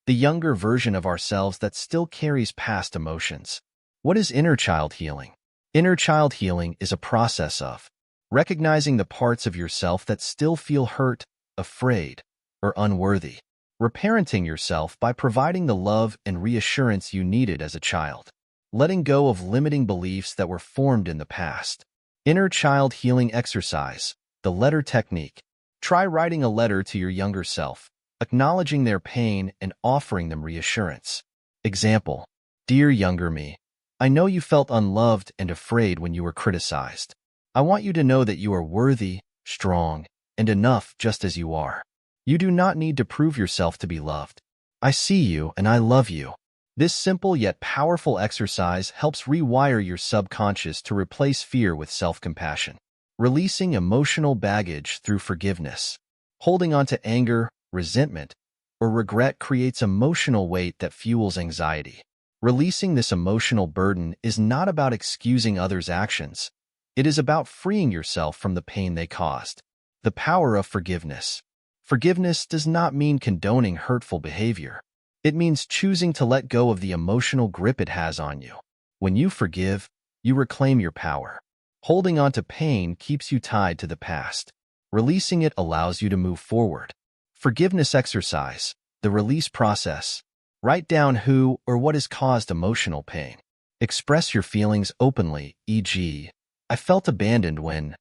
the younger version of ourselves that still carries past emotions. What is inner child healing? Inner child healing is a process of recognizing the parts of yourself that still feel hurt, afraid, or unworthy. Reparenting yourself by providing the love and reassurance you needed as a child. Letting go of limiting beliefs that were formed in the past. Inner child healing exercise, the letter technique. Try writing a letter to your younger self, acknowledging their pain and offering them reassurance. Example: Dear younger me, I know you felt unloved and afraid when you were criticized. I want you to know that you are worthy, strong, and enough just as you are. You do not need to prove yourself to be loved. I see you and I love you. This simple yet powerful exercise helps rewire your subconscious to replace fear with self-compassion. Releasing emotional baggage through forgiveness. Holding on to anger, resentment, or regret creates emotional weight that fuels anxiety. Releasing this emotional burden is not about excusing others' actions. It is about freeing yourself from the pain they caused. The power of forgiveness. Forgiveness does not mean condoning hurtful behavior. It means choosing to let go of the emotional grip it has on you. When you forgive, you reclaim your power. Holding on to pain keeps you tied to the past. Releasing it allows you to move forward. Forgiveness exercise, the release process. Write down who or what has caused emotional pain. Express your feelings openly, e.g., I felt abandoned when.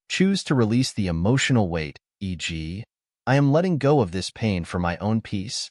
Choose to release the emotional weight, e.g., I am letting go of this pain for my own peace.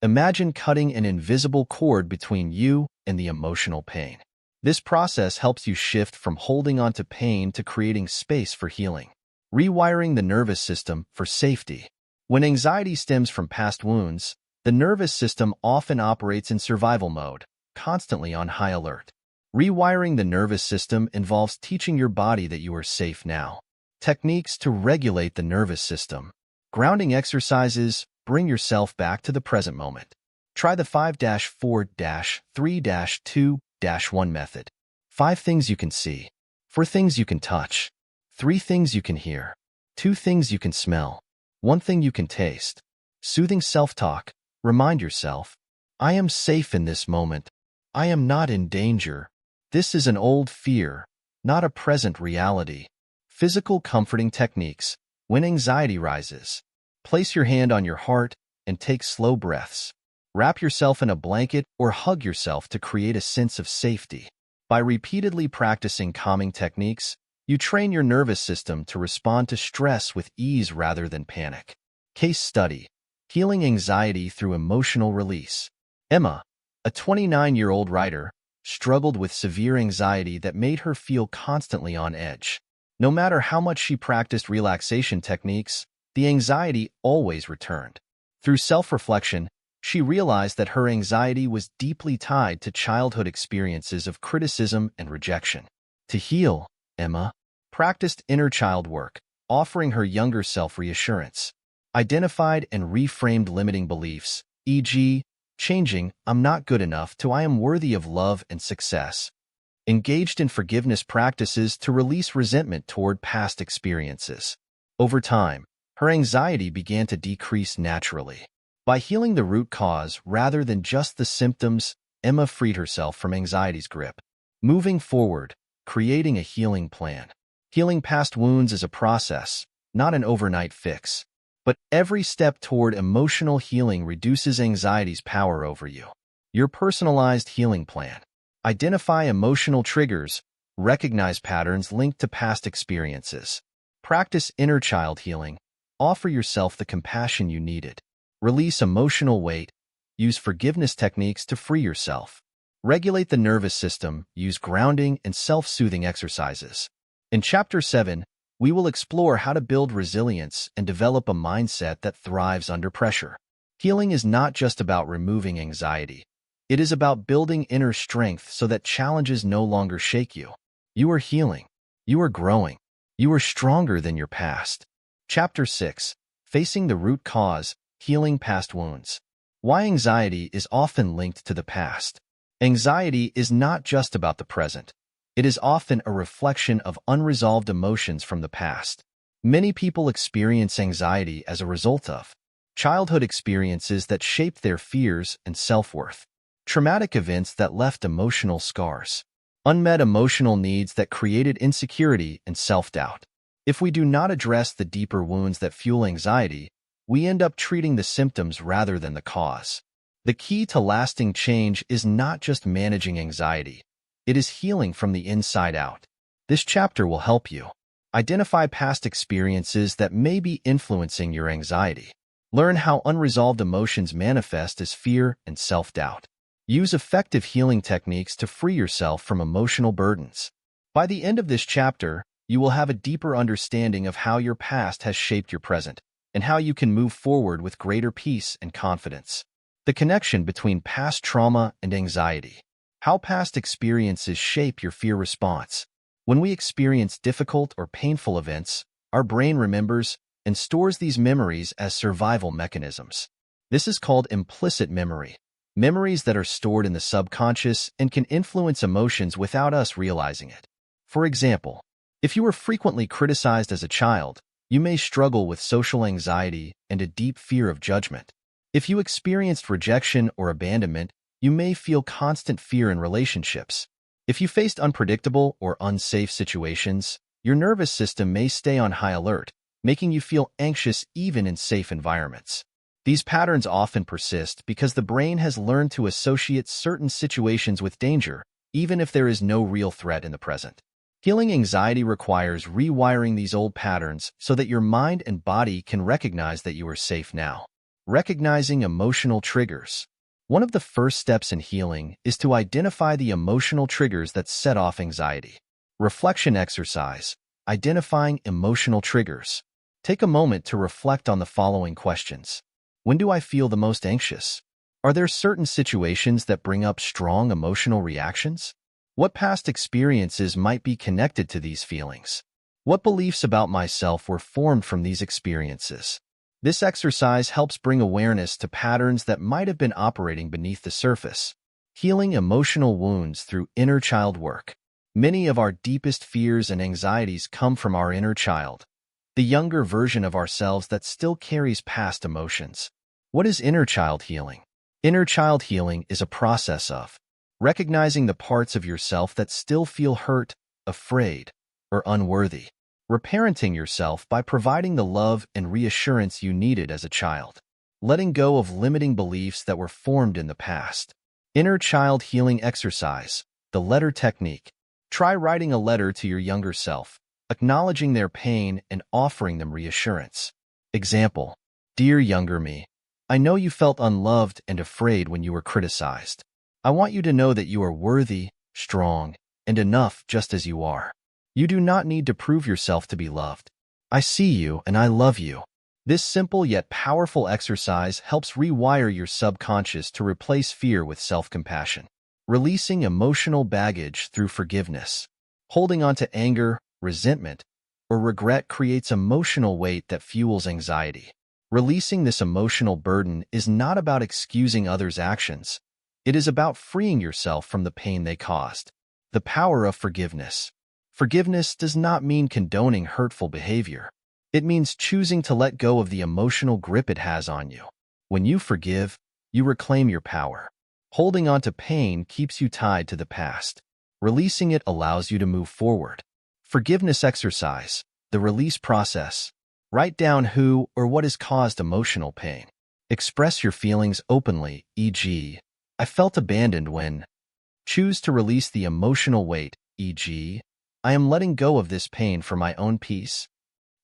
Imagine cutting an invisible cord between you and the emotional pain. This process helps you shift from holding on to pain to creating space for healing. Rewiring the nervous system for safety. When anxiety stems from past wounds, the nervous system often operates in survival mode, constantly on high alert. Rewiring the nervous system involves teaching your body that you are safe now. Techniques to regulate the nervous system. Grounding exercises bring yourself back to the present moment. Try the 5-4-3-2-1 method. 5 things you can see. 4 things you can touch. 3 things you can hear. 2 things you can smell. 1 thing you can taste. Soothing self-talk. Remind yourself, I am safe in this moment. I am not in danger. This is an old fear, not a present reality. Physical comforting techniques. When anxiety rises, place your hand on your heart and take slow breaths. Wrap yourself in a blanket or hug yourself to create a sense of safety. By repeatedly practicing calming techniques, you train your nervous system to respond to stress with ease rather than panic. Case study: Healing anxiety through emotional release. Emma, a 29-year-old writer, struggled with severe anxiety that made her feel constantly on edge. No matter how much she practiced relaxation techniques, the anxiety always returned. Through self-reflection, she realized that her anxiety was deeply tied to childhood experiences of criticism and rejection. To heal, Emma practiced inner child work, offering her younger self reassurance. Identified and reframed limiting beliefs, e.g., changing I'm not good enough to I am worthy of love and success. Engaged in forgiveness practices to release resentment toward past experiences. Over time, her anxiety began to decrease naturally. By healing the root cause rather than just the symptoms, Emma freed herself from anxiety's grip. Moving forward, creating a healing plan. Healing past wounds is a process, not an overnight fix. But every step toward emotional healing reduces anxiety's power over you. Your personalized healing plan. Identify emotional triggers, recognize patterns linked to past experiences. Practice inner child healing. Offer yourself the compassion you needed. Release emotional weight. Use forgiveness techniques to free yourself. Regulate the nervous system. Use grounding and self-soothing exercises. In Chapter 7, we will explore how to build resilience and develop a mindset that thrives under pressure. Healing is not just about removing anxiety. It is about building inner strength so that challenges no longer shake you. You are healing. You are growing. You are stronger than your past. Chapter 6. Facing the root cause, healing past wounds. Why anxiety is often linked to the past. Anxiety is not just about the present. It is often a reflection of unresolved emotions from the past. Many people experience anxiety as a result of childhood experiences that shaped their fears and self-worth, traumatic events that left emotional scars, unmet emotional needs that created insecurity and self-doubt. If we do not address the deeper wounds that fuel anxiety, we end up treating the symptoms rather than the cause. The key to lasting change is not just managing anxiety. It is healing from the inside out. This chapter will help you identify past experiences that may be influencing your anxiety. Learn how unresolved emotions manifest as fear and self-doubt. Use effective healing techniques to free yourself from emotional burdens. By the end of this chapter, you will have a deeper understanding of how your past has shaped your present and how you can move forward with greater peace and confidence. The connection between past trauma and anxiety. How past experiences shape your fear response. When we experience difficult or painful events, our brain remembers and stores these memories as survival mechanisms. This is called implicit memory. Memories that are stored in the subconscious and can influence emotions without us realizing it. For example, if you were frequently criticized as a child, you may struggle with social anxiety and a deep fear of judgment. If you experienced rejection or abandonment, you may feel constant fear in relationships. If you faced unpredictable or unsafe situations, your nervous system may stay on high alert, making you feel anxious even in safe environments. These patterns often persist because the brain has learned to associate certain situations with danger, even if there is no real threat in the present. Healing anxiety requires rewiring these old patterns so that your mind and body can recognize that you are safe now. Recognizing emotional triggers. One of the first steps in healing is to identify the emotional triggers that set off anxiety. Reflection exercise. Identifying emotional triggers. Take a moment to reflect on the following questions. When do I feel the most anxious? Are there certain situations that bring up strong emotional reactions? What past experiences might be connected to these feelings? What beliefs about myself were formed from these experiences? This exercise helps bring awareness to patterns that might have been operating beneath the surface. Healing emotional wounds through inner child work. Many of our deepest fears and anxieties come from our inner child, the younger version of ourselves that still carries past emotions. What is inner child healing? Inner child healing is a process of recognizing the parts of yourself that still feel hurt, afraid, or unworthy. Reparenting yourself by providing the love and reassurance you needed as a child. Letting go of limiting beliefs that were formed in the past. Inner child healing exercise. The letter technique. Try writing a letter to your younger self, acknowledging their pain and offering them reassurance. Example. Dear younger me, I know you felt unloved and afraid when you were criticized. I want you to know that you are worthy, strong, and enough just as you are. You do not need to prove yourself to be loved. I see you and I love you. This simple yet powerful exercise helps rewire your subconscious to replace fear with self-compassion. Releasing emotional baggage through forgiveness. Holding on to anger, resentment, or regret creates emotional weight that fuels anxiety. Releasing this emotional burden is not about excusing others' actions. It is about freeing yourself from the pain they caused. The power of forgiveness. Forgiveness does not mean condoning hurtful behavior. It means choosing to let go of the emotional grip it has on you. When you forgive, you reclaim your power. Holding on to pain keeps you tied to the past. Releasing it allows you to move forward. Forgiveness exercise. The release process. Write down who or what has caused emotional pain. Express your feelings openly, e.g., I felt abandoned when. Choose to release the emotional weight, e.g., I am letting go of this pain for my own peace.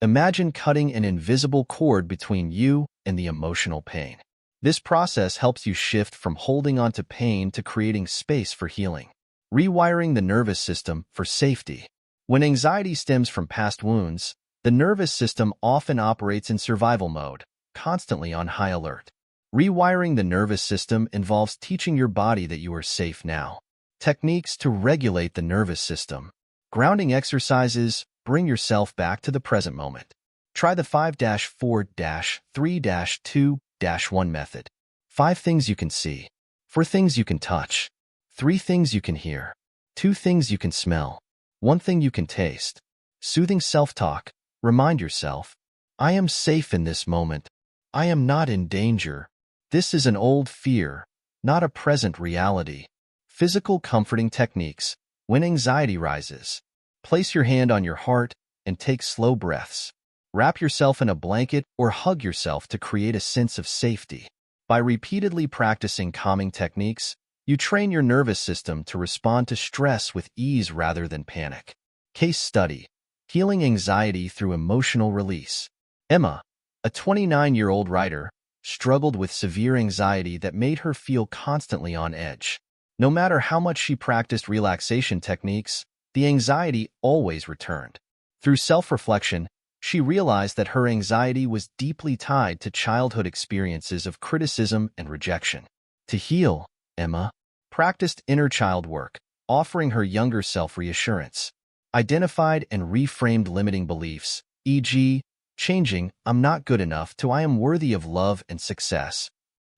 Imagine cutting an invisible cord between you and the emotional pain. This process helps you shift from holding on to pain to creating space for healing. Rewiring the nervous system for safety. When anxiety stems from past wounds, the nervous system often operates in survival mode, constantly on high alert. Rewiring the nervous system involves teaching your body that you are safe now. Techniques to regulate the nervous system. Grounding exercises bring yourself back to the present moment. Try the 5-4-3-2-1 method. 5 things you can see. 4 things you can touch. 3 things you can hear. 2 things you can smell. 1 thing you can taste. Soothing self-talk. Remind yourself, I am safe in this moment. I am not in danger. This is an old fear, not a present reality. Physical comforting techniques. When anxiety rises, place your hand on your heart and take slow breaths. Wrap yourself in a blanket or hug yourself to create a sense of safety. By repeatedly practicing calming techniques, you train your nervous system to respond to stress with ease rather than panic. Case study: healing anxiety through emotional release. Emma, a 29-year-old writer, struggled with severe anxiety that made her feel constantly on edge. No matter how much she practiced relaxation techniques, the anxiety always returned. Through self-reflection, she realized that her anxiety was deeply tied to childhood experiences of criticism and rejection. To heal, Emma practiced inner child work, offering her younger self reassurance. Identified and reframed limiting beliefs, e.g., changing "I'm not good enough" to "I am worthy of love and success."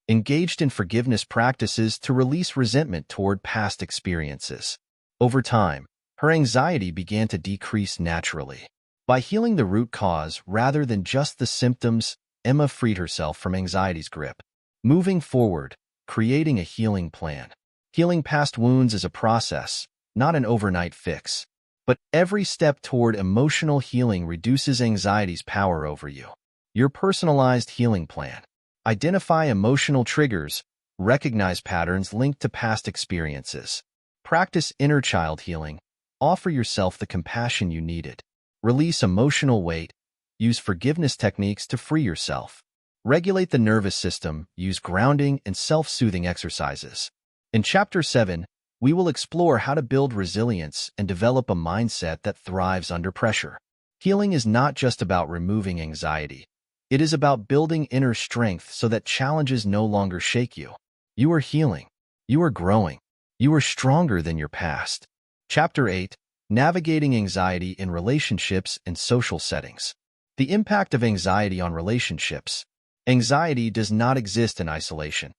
Engaged in forgiveness practices to release resentment toward past experiences. Over time, her anxiety began to decrease naturally. By healing the root cause rather than just the symptoms, Emma freed herself from anxiety's grip. Moving forward, creating a healing plan. Healing past wounds is a process, not an overnight fix. But every step toward emotional healing reduces anxiety's power over you. Your personalized healing plan. Identify emotional triggers, recognize patterns linked to past experiences. Practice inner child healing. Offer yourself the compassion you needed. Release emotional weight. Use forgiveness techniques to free yourself. Regulate the nervous system. Use grounding and self-soothing exercises. In Chapter 7, we will explore how to build resilience and develop a mindset that thrives under pressure. Healing is not just about removing anxiety. It is about building inner strength so that challenges no longer shake you. You are healing. You are growing. You are stronger than your past. Chapter 8, Navigating Anxiety in Relationships and Social Settings. The impact of anxiety on relationships. Anxiety does not exist in isolation.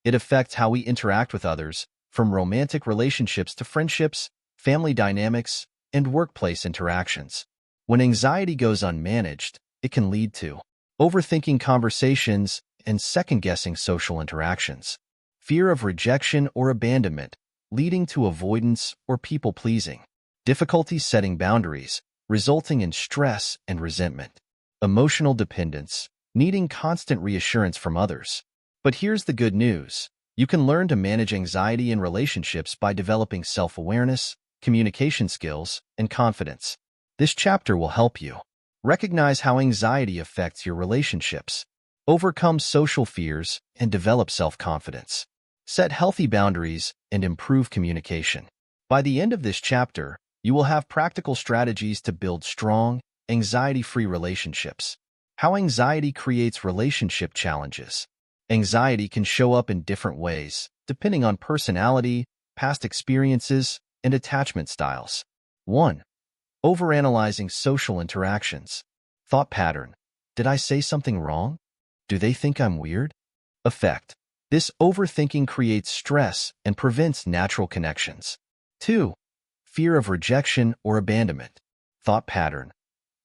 It affects how we interact with others, from romantic relationships to friendships, family dynamics, and workplace interactions. When anxiety goes unmanaged, it can lead to overthinking conversations and second-guessing social interactions, fear of rejection or abandonment, leading to avoidance or people-pleasing, difficulty setting boundaries, resulting in stress and resentment, emotional dependence, needing constant reassurance from others. But here's the good news. You can learn to manage anxiety in relationships by developing self-awareness, communication skills, and confidence. This chapter will help you recognize how anxiety affects your relationships, overcome social fears, and develop self-confidence. Set healthy boundaries and improve communication. By the end of this chapter, you will have practical strategies to build strong, anxiety-free relationships. How anxiety creates relationship challenges. Anxiety can show up in different ways, depending on personality, past experiences, and attachment styles. 1. Overanalyzing social interactions. Thought pattern. Did I say something wrong? Do they think I'm weird? Effect. This overthinking creates stress and prevents natural connections. 2. Fear of rejection or abandonment. Thought pattern.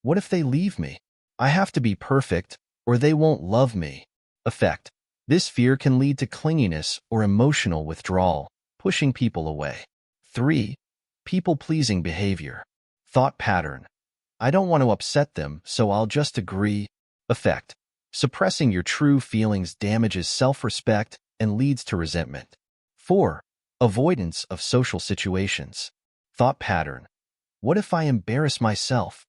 What if they leave me? I have to be perfect, or they won't love me. Effect. This fear can lead to clinginess or emotional withdrawal, pushing people away. 3. People-pleasing behavior. Thought pattern. I don't want to upset them, so I'll just agree. Effect. Suppressing your true feelings damages self-respect and leads to resentment. 4. Avoidance of social situations. Thought pattern. What if I embarrass myself?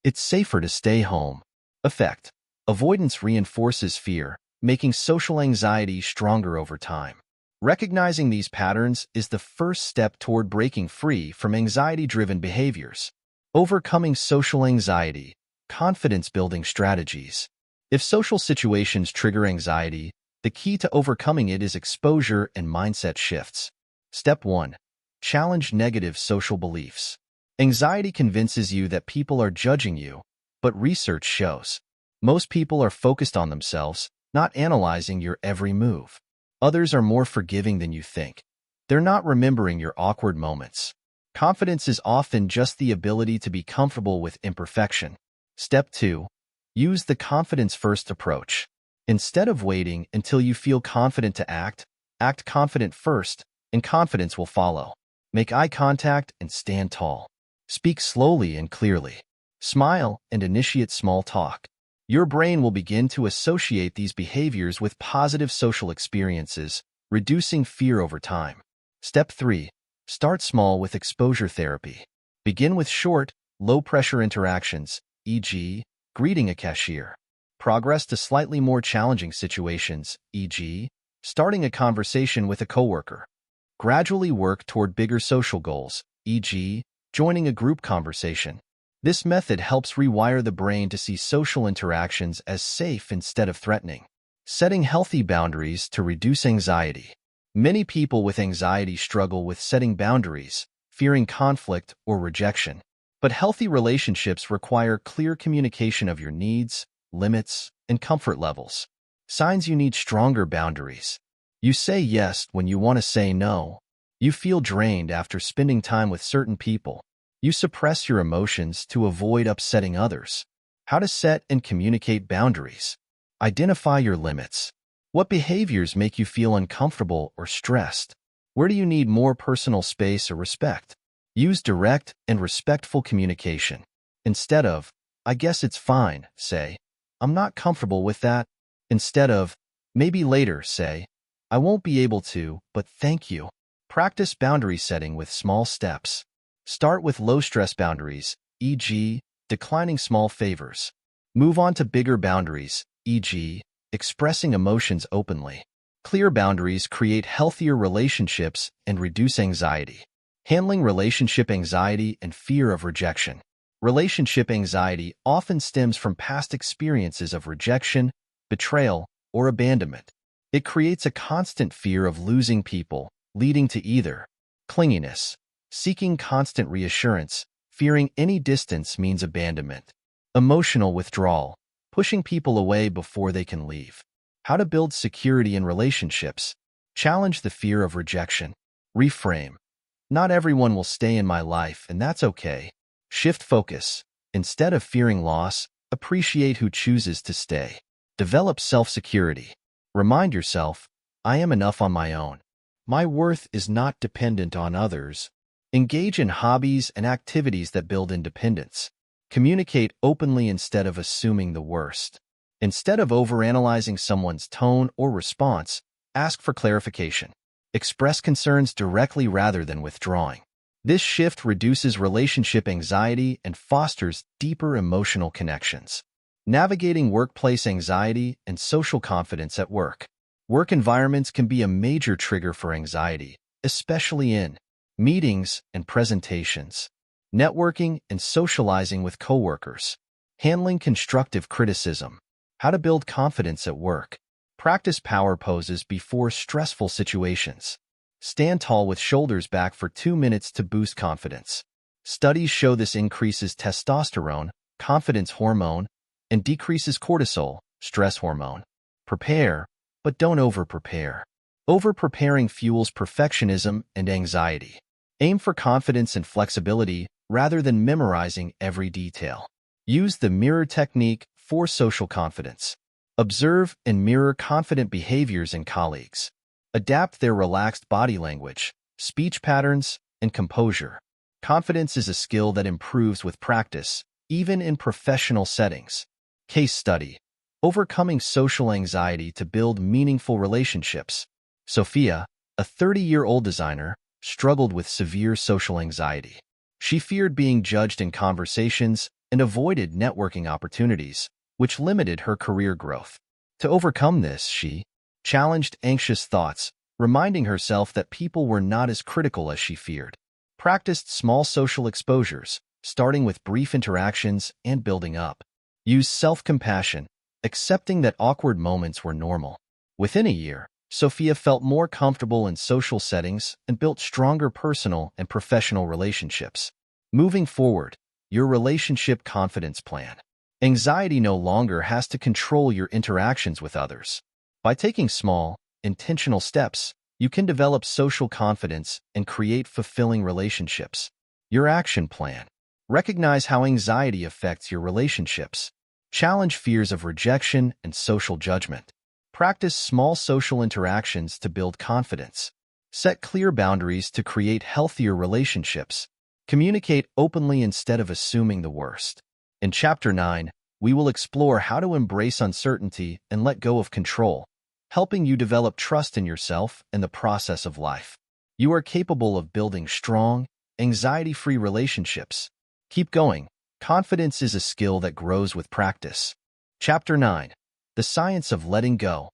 It's safer to stay home. Effect. Avoidance reinforces fear, making social anxiety stronger over time. Recognizing these patterns is the first step toward breaking free from anxiety-driven behaviors. Overcoming social anxiety. Confidence-building strategies. If social situations trigger anxiety, the key to overcoming it is exposure and mindset shifts. Step 1. Challenge negative social beliefs. Anxiety convinces you that people are judging you, but research shows most people are focused on themselves, not analyzing your every move. Others are more forgiving than you think. They're not remembering your awkward moments. Confidence is often just the ability to be comfortable with imperfection. Step 2. Use the confidence-first approach. Instead of waiting until you feel confident to act confident first, and confidence will follow. Make eye contact and stand tall. Speak slowly and clearly. Smile and initiate small talk. Your brain will begin to associate these behaviors with positive social experiences, reducing fear over time. Step 3. Start small with exposure therapy. Begin with short, low-pressure interactions, e.g., greeting a cashier. Progress to slightly more challenging situations, e.g., starting a conversation with a coworker. Gradually work toward bigger social goals, e.g., joining a group conversation. This method helps rewire the brain to see social interactions as safe instead of threatening. Setting healthy boundaries to reduce anxiety. Many people with anxiety struggle with setting boundaries, fearing conflict or rejection. But healthy relationships require clear communication of your needs, limits, and comfort levels. Signs you need stronger boundaries. You say yes when you want to say no. You feel drained after spending time with certain people. You suppress your emotions to avoid upsetting others. How to set and communicate boundaries. Identify your limits. What behaviors make you feel uncomfortable or stressed? Where do you need more personal space or respect? Use direct and respectful communication. Instead of, "I guess it's fine," say, "I'm not comfortable with that." Instead of, "Maybe later," say, "I won't be able to, but thank you." Practice boundary setting with small steps. Start with low-stress boundaries, e.g., declining small favors. Move on to bigger boundaries, e.g., expressing emotions openly. Clear boundaries create healthier relationships and reduce anxiety. Handling relationship anxiety and fear of rejection. Relationship anxiety often stems from past experiences of rejection, betrayal, or abandonment. It creates a constant fear of losing people, leading to either clinginess, seeking constant reassurance, fearing any distance means abandonment, emotional withdrawal, pushing people away before they can leave. How to build security in relationships. Challenge the fear of rejection. Reframe. Not everyone will stay in my life, and that's okay. Shift focus. Instead of fearing loss, appreciate who chooses to stay. Develop self-security. Remind yourself, I am enough on my own. My worth is not dependent on others. Engage in hobbies and activities that build independence. Communicate openly instead of assuming the worst. Instead of overanalyzing someone's tone or response, ask for clarification. Express concerns directly rather than withdrawing. This shift reduces relationship anxiety and fosters deeper emotional connections. Navigating workplace anxiety and social confidence at work. Work environments can be a major trigger for anxiety, especially in meetings and presentations, networking and socializing with coworkers, handling constructive criticism, how to build confidence at work, practice power poses before stressful situations, stand tall with shoulders back for 2 minutes to boost confidence. Studies show this increases testosterone, confidence hormone, and decreases cortisol, stress hormone. Prepare, but don't over-prepare. Over-preparing fuels perfectionism and anxiety. Aim for confidence and flexibility rather than memorizing every detail. Use the mirror technique for social confidence. Observe and mirror confident behaviors in colleagues. Adapt their relaxed body language, speech patterns, and composure. Confidence is a skill that improves with practice, even in professional settings. Case study: overcoming social anxiety to build meaningful relationships. Sophia, a 30-year-old designer, struggled with severe social anxiety. She feared being judged in conversations and avoided networking opportunities, which limited her career growth. To overcome this, she challenged anxious thoughts, reminding herself that people were not as critical as she feared. Practiced small social exposures, starting with brief interactions and building up. Used self-compassion, accepting that awkward moments were normal. Within a year, Sophia felt more comfortable in social settings and built stronger personal and professional relationships. Moving forward, your relationship confidence plan. Anxiety no longer has to control your interactions with others. By taking small, intentional steps, you can develop social confidence and create fulfilling relationships. Your action plan. Recognize how anxiety affects your relationships. Challenge fears of rejection and social judgment. Practice small social interactions to build confidence. Set clear boundaries to create healthier relationships. Communicate openly instead of assuming the worst. In Chapter 9, we will explore how to embrace uncertainty and let go of control, helping you develop trust in yourself and the process of life. You are capable of building strong, anxiety-free relationships. Keep going. Confidence is a skill that grows with practice. Chapter 9. The Science of Letting Go.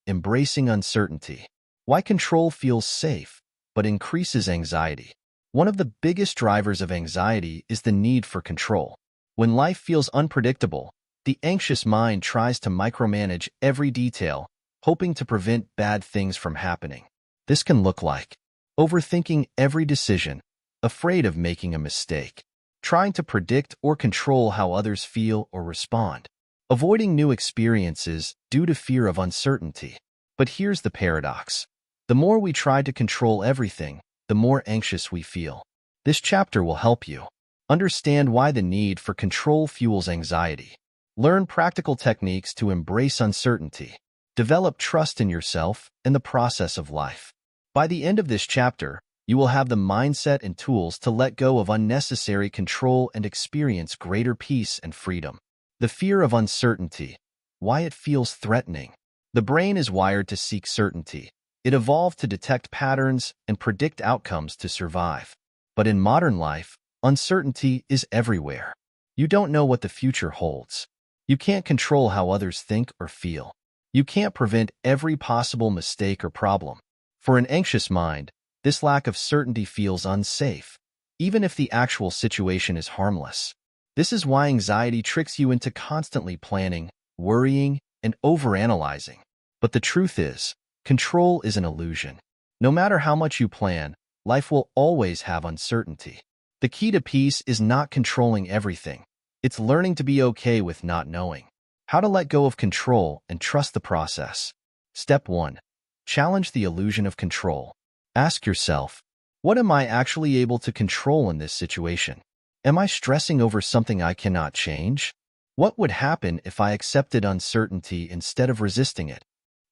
Embracing Uncertainty. Why control feels safe, but increases anxiety. One of the biggest drivers of anxiety is the need for control. When life feels unpredictable, the anxious mind tries to micromanage every detail, hoping to prevent bad things from happening. This can look like overthinking every decision, afraid of making a mistake, trying to predict or control how others feel or respond, avoiding new experiences due to fear of uncertainty. But here's the paradox. The more we try to control everything, the more anxious we feel. This chapter will help you understand why the need for control fuels anxiety. Learn practical techniques to embrace uncertainty. Develop trust in yourself and the process of life. By the end of this chapter, you will have the mindset and tools to let go of unnecessary control and experience greater peace and freedom. The fear of uncertainty. Why it feels threatening. The brain is wired to seek certainty. It evolved to detect patterns and predict outcomes to survive. But in modern life, uncertainty is everywhere. You don't know what the future holds. You can't control how others think or feel. You can't prevent every possible mistake or problem. For an anxious mind, this lack of certainty feels unsafe, even if the actual situation is harmless. This is why anxiety tricks you into constantly planning, worrying, and overanalyzing. But the truth is, control is an illusion. No matter how much you plan, life will always have uncertainty. The key to peace is not controlling everything. It's learning to be okay with not knowing. How to let go of control and trust the process. Step 1. Challenge the illusion of control. Ask yourself, what am I actually able to control in this situation? Am I stressing over something I cannot change? What would happen if I accepted uncertainty instead of resisting it?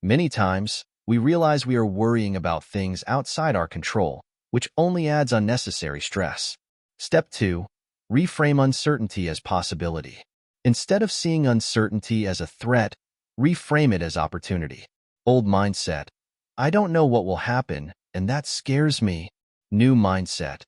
Many times, we realize we are worrying about things outside our control, which only adds unnecessary stress. Step 2. Reframe uncertainty as possibility. Instead of seeing uncertainty as a threat, reframe it as opportunity. Old mindset. I don't know what will happen, and that scares me. New mindset.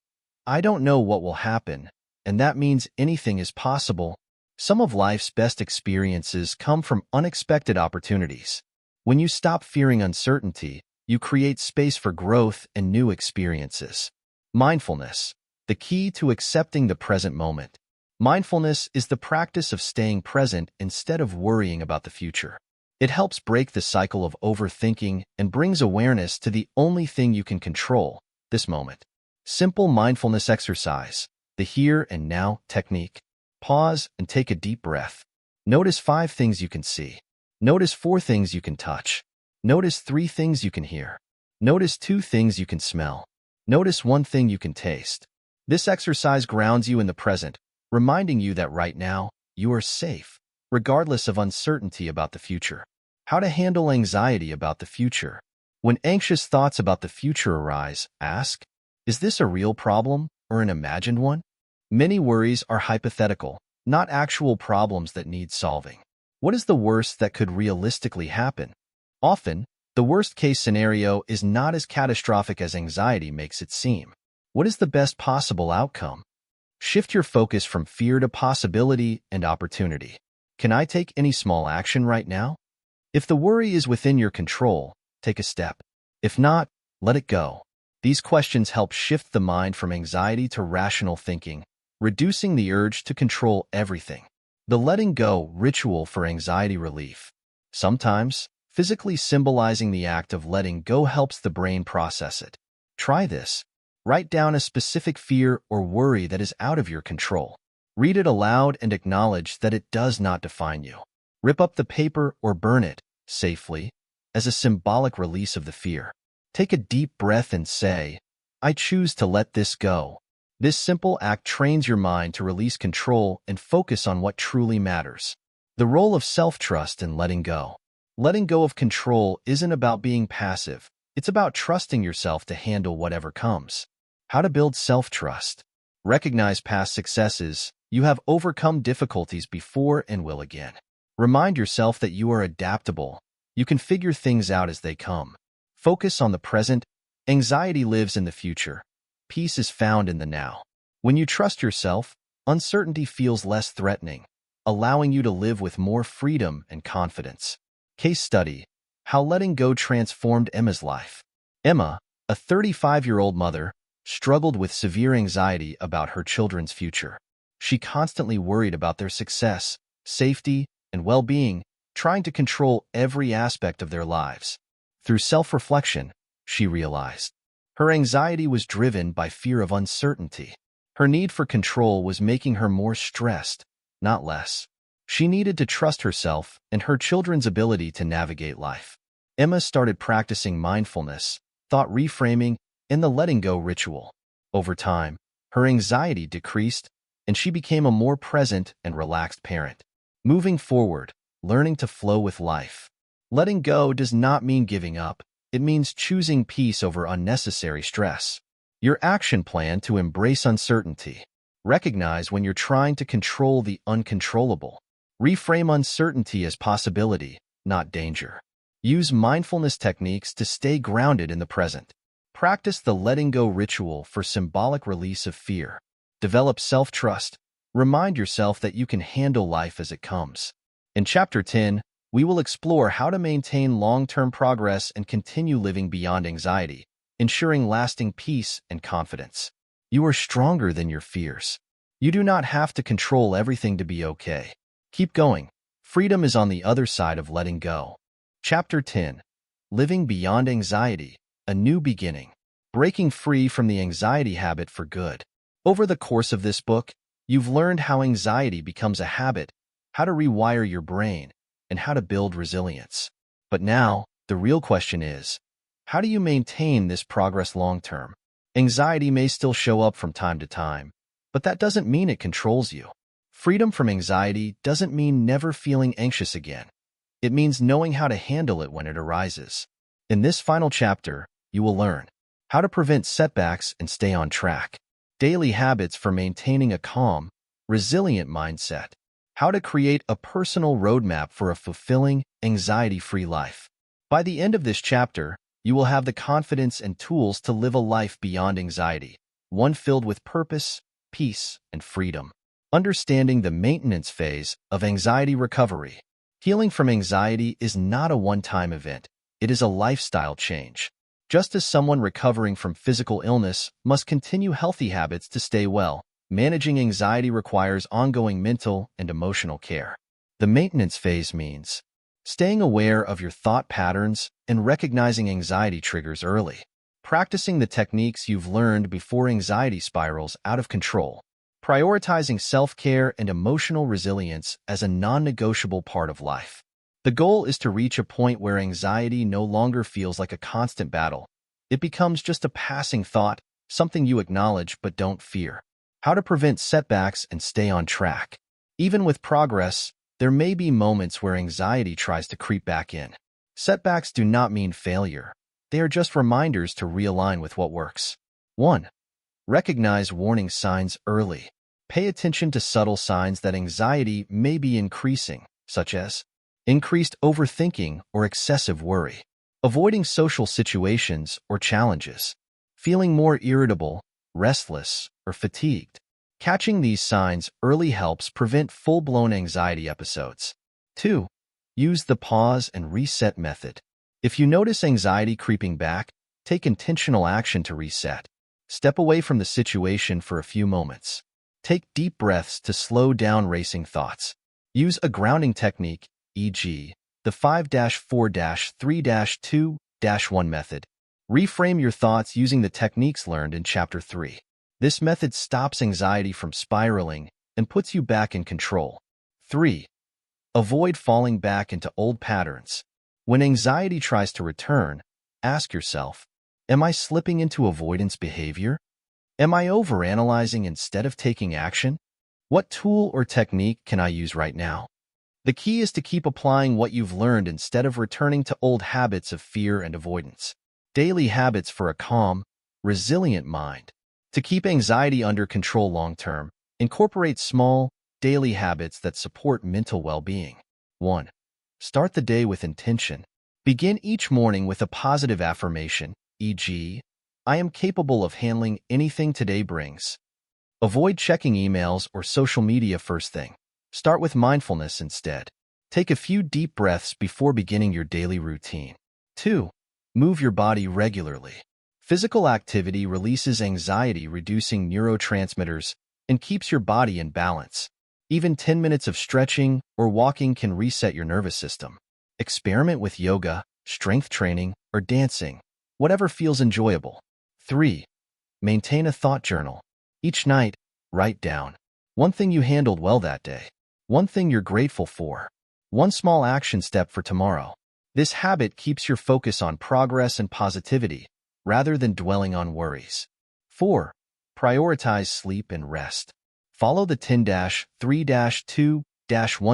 I don't know what will happen, and that means anything is possible. Some of life's best experiences come from unexpected opportunities. When you stop fearing uncertainty, you create space for growth and new experiences. Mindfulness. The key to accepting the present moment. Mindfulness is the practice of staying present instead of worrying about the future. It helps break the cycle of overthinking and brings awareness to the only thing you can control, this moment. Simple mindfulness exercise, the here and now technique. Pause and take a deep breath. Notice 5 things you can see. Notice 4 things you can touch. Notice 3 things you can hear. Notice 2 things you can smell. Notice 1 thing you can taste. This exercise grounds you in the present, reminding you that right now, you are safe, regardless of uncertainty about the future. How to handle anxiety about the future. When anxious thoughts about the future arise, ask, is this a real problem or an imagined one? Many worries are hypothetical, not actual problems that need solving. What is the worst that could realistically happen? Often, the worst-case scenario is not as catastrophic as anxiety makes it seem. What is the best possible outcome? Shift your focus from fear to possibility and opportunity. Can I take any small action right now? If the worry is within your control, take a step. If not, let it go. These questions help shift the mind from anxiety to rational thinking, reducing the urge to control everything. The letting go ritual for anxiety relief. Sometimes, physically symbolizing the act of letting go helps the brain process it. Try this. Write down a specific fear or worry that is out of your control. Read it aloud and acknowledge that it does not define you. Rip up the paper or burn it, safely, as a symbolic release of the fear. Take a deep breath and say, I choose to let this go. This simple act trains your mind to release control and focus on what truly matters. The role of self-trust in letting go. Letting go of control isn't about being passive. It's about trusting yourself to handle whatever comes. How to build self-trust. Recognize past successes, You have overcome difficulties before and will again. Remind yourself that you are adaptable. You can figure things out as they come. Focus on the present. Anxiety lives in the future. Peace is found in the now. When you trust yourself, uncertainty feels less threatening, allowing you to live with more freedom and confidence. Case study: how letting go transformed Emma's life. Emma, a 35-year-old mother, struggled with severe anxiety about her children's future. She constantly worried about their success, safety, and well-being, trying to control every aspect of their lives. Through self-reflection, she realized her anxiety was driven by fear of uncertainty. Her need for control was making her more stressed, not less. She needed to trust herself and her children's ability to navigate life. Emma started practicing mindfulness, thought reframing, and the letting go ritual. Over time, her anxiety decreased, and she became a more present and relaxed parent. Moving forward, learning to flow with life. Letting go does not mean giving up. It means choosing peace over unnecessary stress. Your action plan to embrace uncertainty. Recognize when you're trying to control the uncontrollable. Reframe uncertainty as possibility, not danger. Use mindfulness techniques to stay grounded in the present. Practice the letting go ritual for symbolic release of fear. Develop self-trust. Remind yourself that you can handle life as it comes. In Chapter 10, we will explore how to maintain long-term progress and continue living beyond anxiety, ensuring lasting peace and confidence. You are stronger than your fears. You do not have to control everything to be okay. Keep going. Freedom is on the other side of letting go. Chapter 10. Living Beyond Anxiety, a New Beginning. Breaking free from the anxiety habit for good. Over the course of this book, you've learned how anxiety becomes a habit, how to rewire your brain, and how to build resilience. But now, the real question is, how do you maintain this progress long-term? Anxiety may still show up from time to time, but that doesn't mean it controls you. Freedom from anxiety doesn't mean never feeling anxious again. It means knowing how to handle it when it arises. In this final chapter, you will learn how to prevent setbacks and stay on track, daily habits for maintaining a calm, resilient mindset, how to create a personal roadmap for a fulfilling, anxiety-free life. By the end of this chapter, you will have the confidence and tools to live a life beyond anxiety, one filled with purpose, peace, and freedom. Understanding the maintenance phase of anxiety recovery. Healing from anxiety is not a one-time event. It is a lifestyle change. Just as someone recovering from physical illness must continue healthy habits to stay well, managing anxiety requires ongoing mental and emotional care. The maintenance phase means staying aware of your thought patterns and recognizing anxiety triggers early. Practicing the techniques you've learned before anxiety spirals out of control. Prioritizing self-care and emotional resilience as a non-negotiable part of life. The goal is to reach a point where anxiety no longer feels like a constant battle. It becomes just a passing thought, something you acknowledge but don't fear. How to prevent setbacks and stay on track. Even with progress, there may be moments where anxiety tries to creep back in. Setbacks do not mean failure. They are just reminders to realign with what works. 1. Recognize warning signs early. Pay attention to subtle signs that anxiety may be increasing, such as increased overthinking or excessive worry, avoiding social situations or challenges, feeling more irritable, restless, or fatigued. Catching these signs early helps prevent full-blown anxiety episodes. 2. Use the pause and reset method. If you notice anxiety creeping back, take intentional action to reset. Step away from the situation for a few moments. Take deep breaths to slow down racing thoughts. Use a grounding technique, e.g., the 5-4-3-2-1 method. Reframe your thoughts using the techniques learned in Chapter 3. This method stops anxiety from spiraling and puts you back in control. 3. Avoid falling back into old patterns. When anxiety tries to return, ask yourself, am I slipping into avoidance behavior? Am I overanalyzing instead of taking action? What tool or technique can I use right now? The key is to keep applying what you've learned instead of returning to old habits of fear and avoidance. Daily habits for a calm, resilient mind. To keep anxiety under control long-term, Incorporate small, daily habits that support mental well-being. 1. Start the day with intention. Begin each morning with a positive affirmation, e.g., I am capable of handling anything today brings. Avoid checking emails or social media first thing. Start with mindfulness instead. Take a few deep breaths before beginning your daily routine. 2. Move your body regularly. Physical activity releases anxiety-reducing neurotransmitters and keeps your body in balance. Even 10 minutes of stretching or walking can reset your nervous system. Experiment with yoga, strength training, or dancing, whatever feels enjoyable. 3. Maintain a thought journal. Each night, write down one thing you handled well that day, one thing you're grateful for, one small action step for tomorrow. This habit keeps your focus on progress and positivity, rather than dwelling on worries. 4. Prioritize sleep and rest. Follow the 10-3-2-1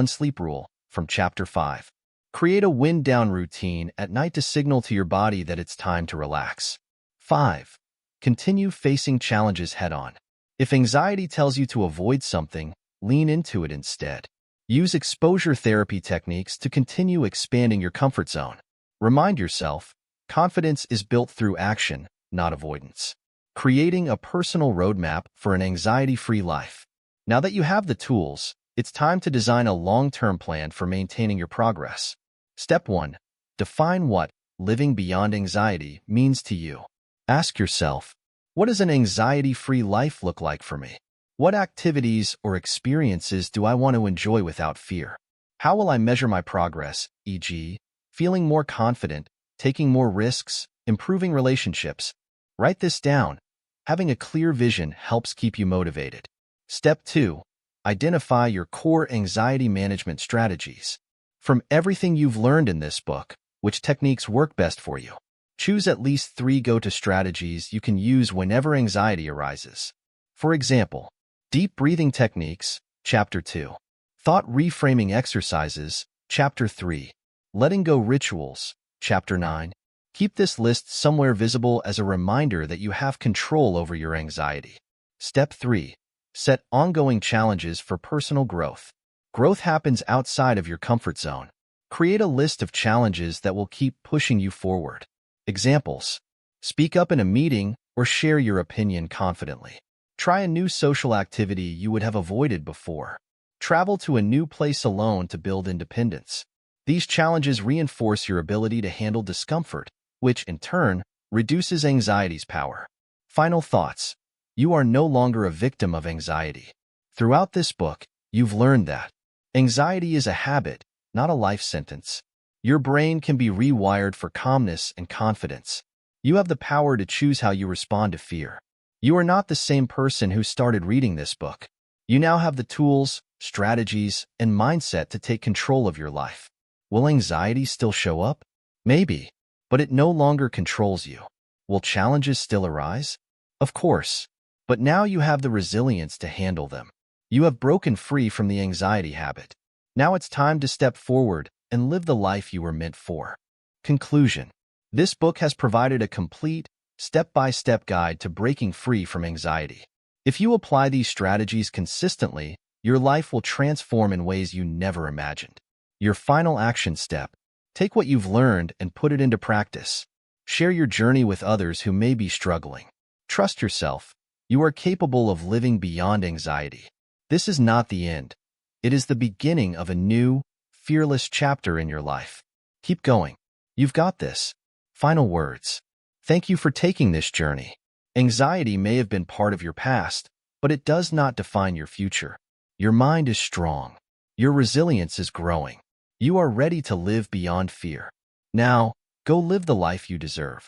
sleep rule from Chapter 5. Create a wind-down routine at night to signal to your body that it's time to relax. 5. Continue facing challenges head-on. If anxiety tells you to avoid something, lean into it instead. Use exposure therapy techniques to continue expanding your comfort zone. Remind yourself, confidence is built through action, not avoidance. Creating a personal roadmap for an anxiety-free life. Now that you have the tools, it's time to design a long-term plan for maintaining your progress. Step 1. Define what living beyond anxiety means to you. Ask yourself, what does an anxiety-free life look like for me? What activities or experiences do I want to enjoy without fear? How will I measure my progress, e.g., feeling more confident, taking more risks, improving relationships? Write this down. Having a clear vision helps keep you motivated. Step 2. Identify your core anxiety management strategies. From everything you've learned in this book, which techniques work best for you? Choose at least 3 go-to strategies you can use whenever anxiety arises. For example, deep breathing techniques, Chapter 2. Thought reframing exercises, Chapter 3. Letting go rituals, Chapter 9. Keep this list somewhere visible as a reminder that you have control over your anxiety. Step 3. Set ongoing challenges for personal growth. Growth happens outside of your comfort zone. Create a list of challenges that will keep pushing you forward. Examples: speak up in a meeting or share your opinion confidently. Try a new social activity you would have avoided before. Travel to a new place alone to build independence. These challenges reinforce your ability to handle discomfort, which, in turn, reduces anxiety's power. Final thoughts. You are no longer a victim of anxiety. Throughout this book, you've learned that anxiety is a habit, not a life sentence. Your brain can be rewired for calmness and confidence. You have the power to choose how you respond to fear. You are not the same person who started reading this book. You now have the tools, strategies, and mindset to take control of your life. Will anxiety still show up? Maybe, but it no longer controls you. Will challenges still arise? Of course, but now you have the resilience to handle them. You have broken free from the anxiety habit. Now it's time to step forward and live the life you were meant for. Conclusion. This book has provided a complete, step-by-step guide to breaking free from anxiety. If you apply these strategies consistently, your life will transform in ways you never imagined. Your final action step: take what you've learned and put it into practice. Share your journey with others who may be struggling. Trust yourself. You are capable of living beyond anxiety. This is not the end. It is the beginning of a new, fearless chapter in your life. Keep going. You've got this. Final words. Thank you for taking this journey. Anxiety may have been part of your past, but it does not define your future. Your mind is strong. Your resilience is growing. You are ready to live beyond fear. Now, go live the life you deserve.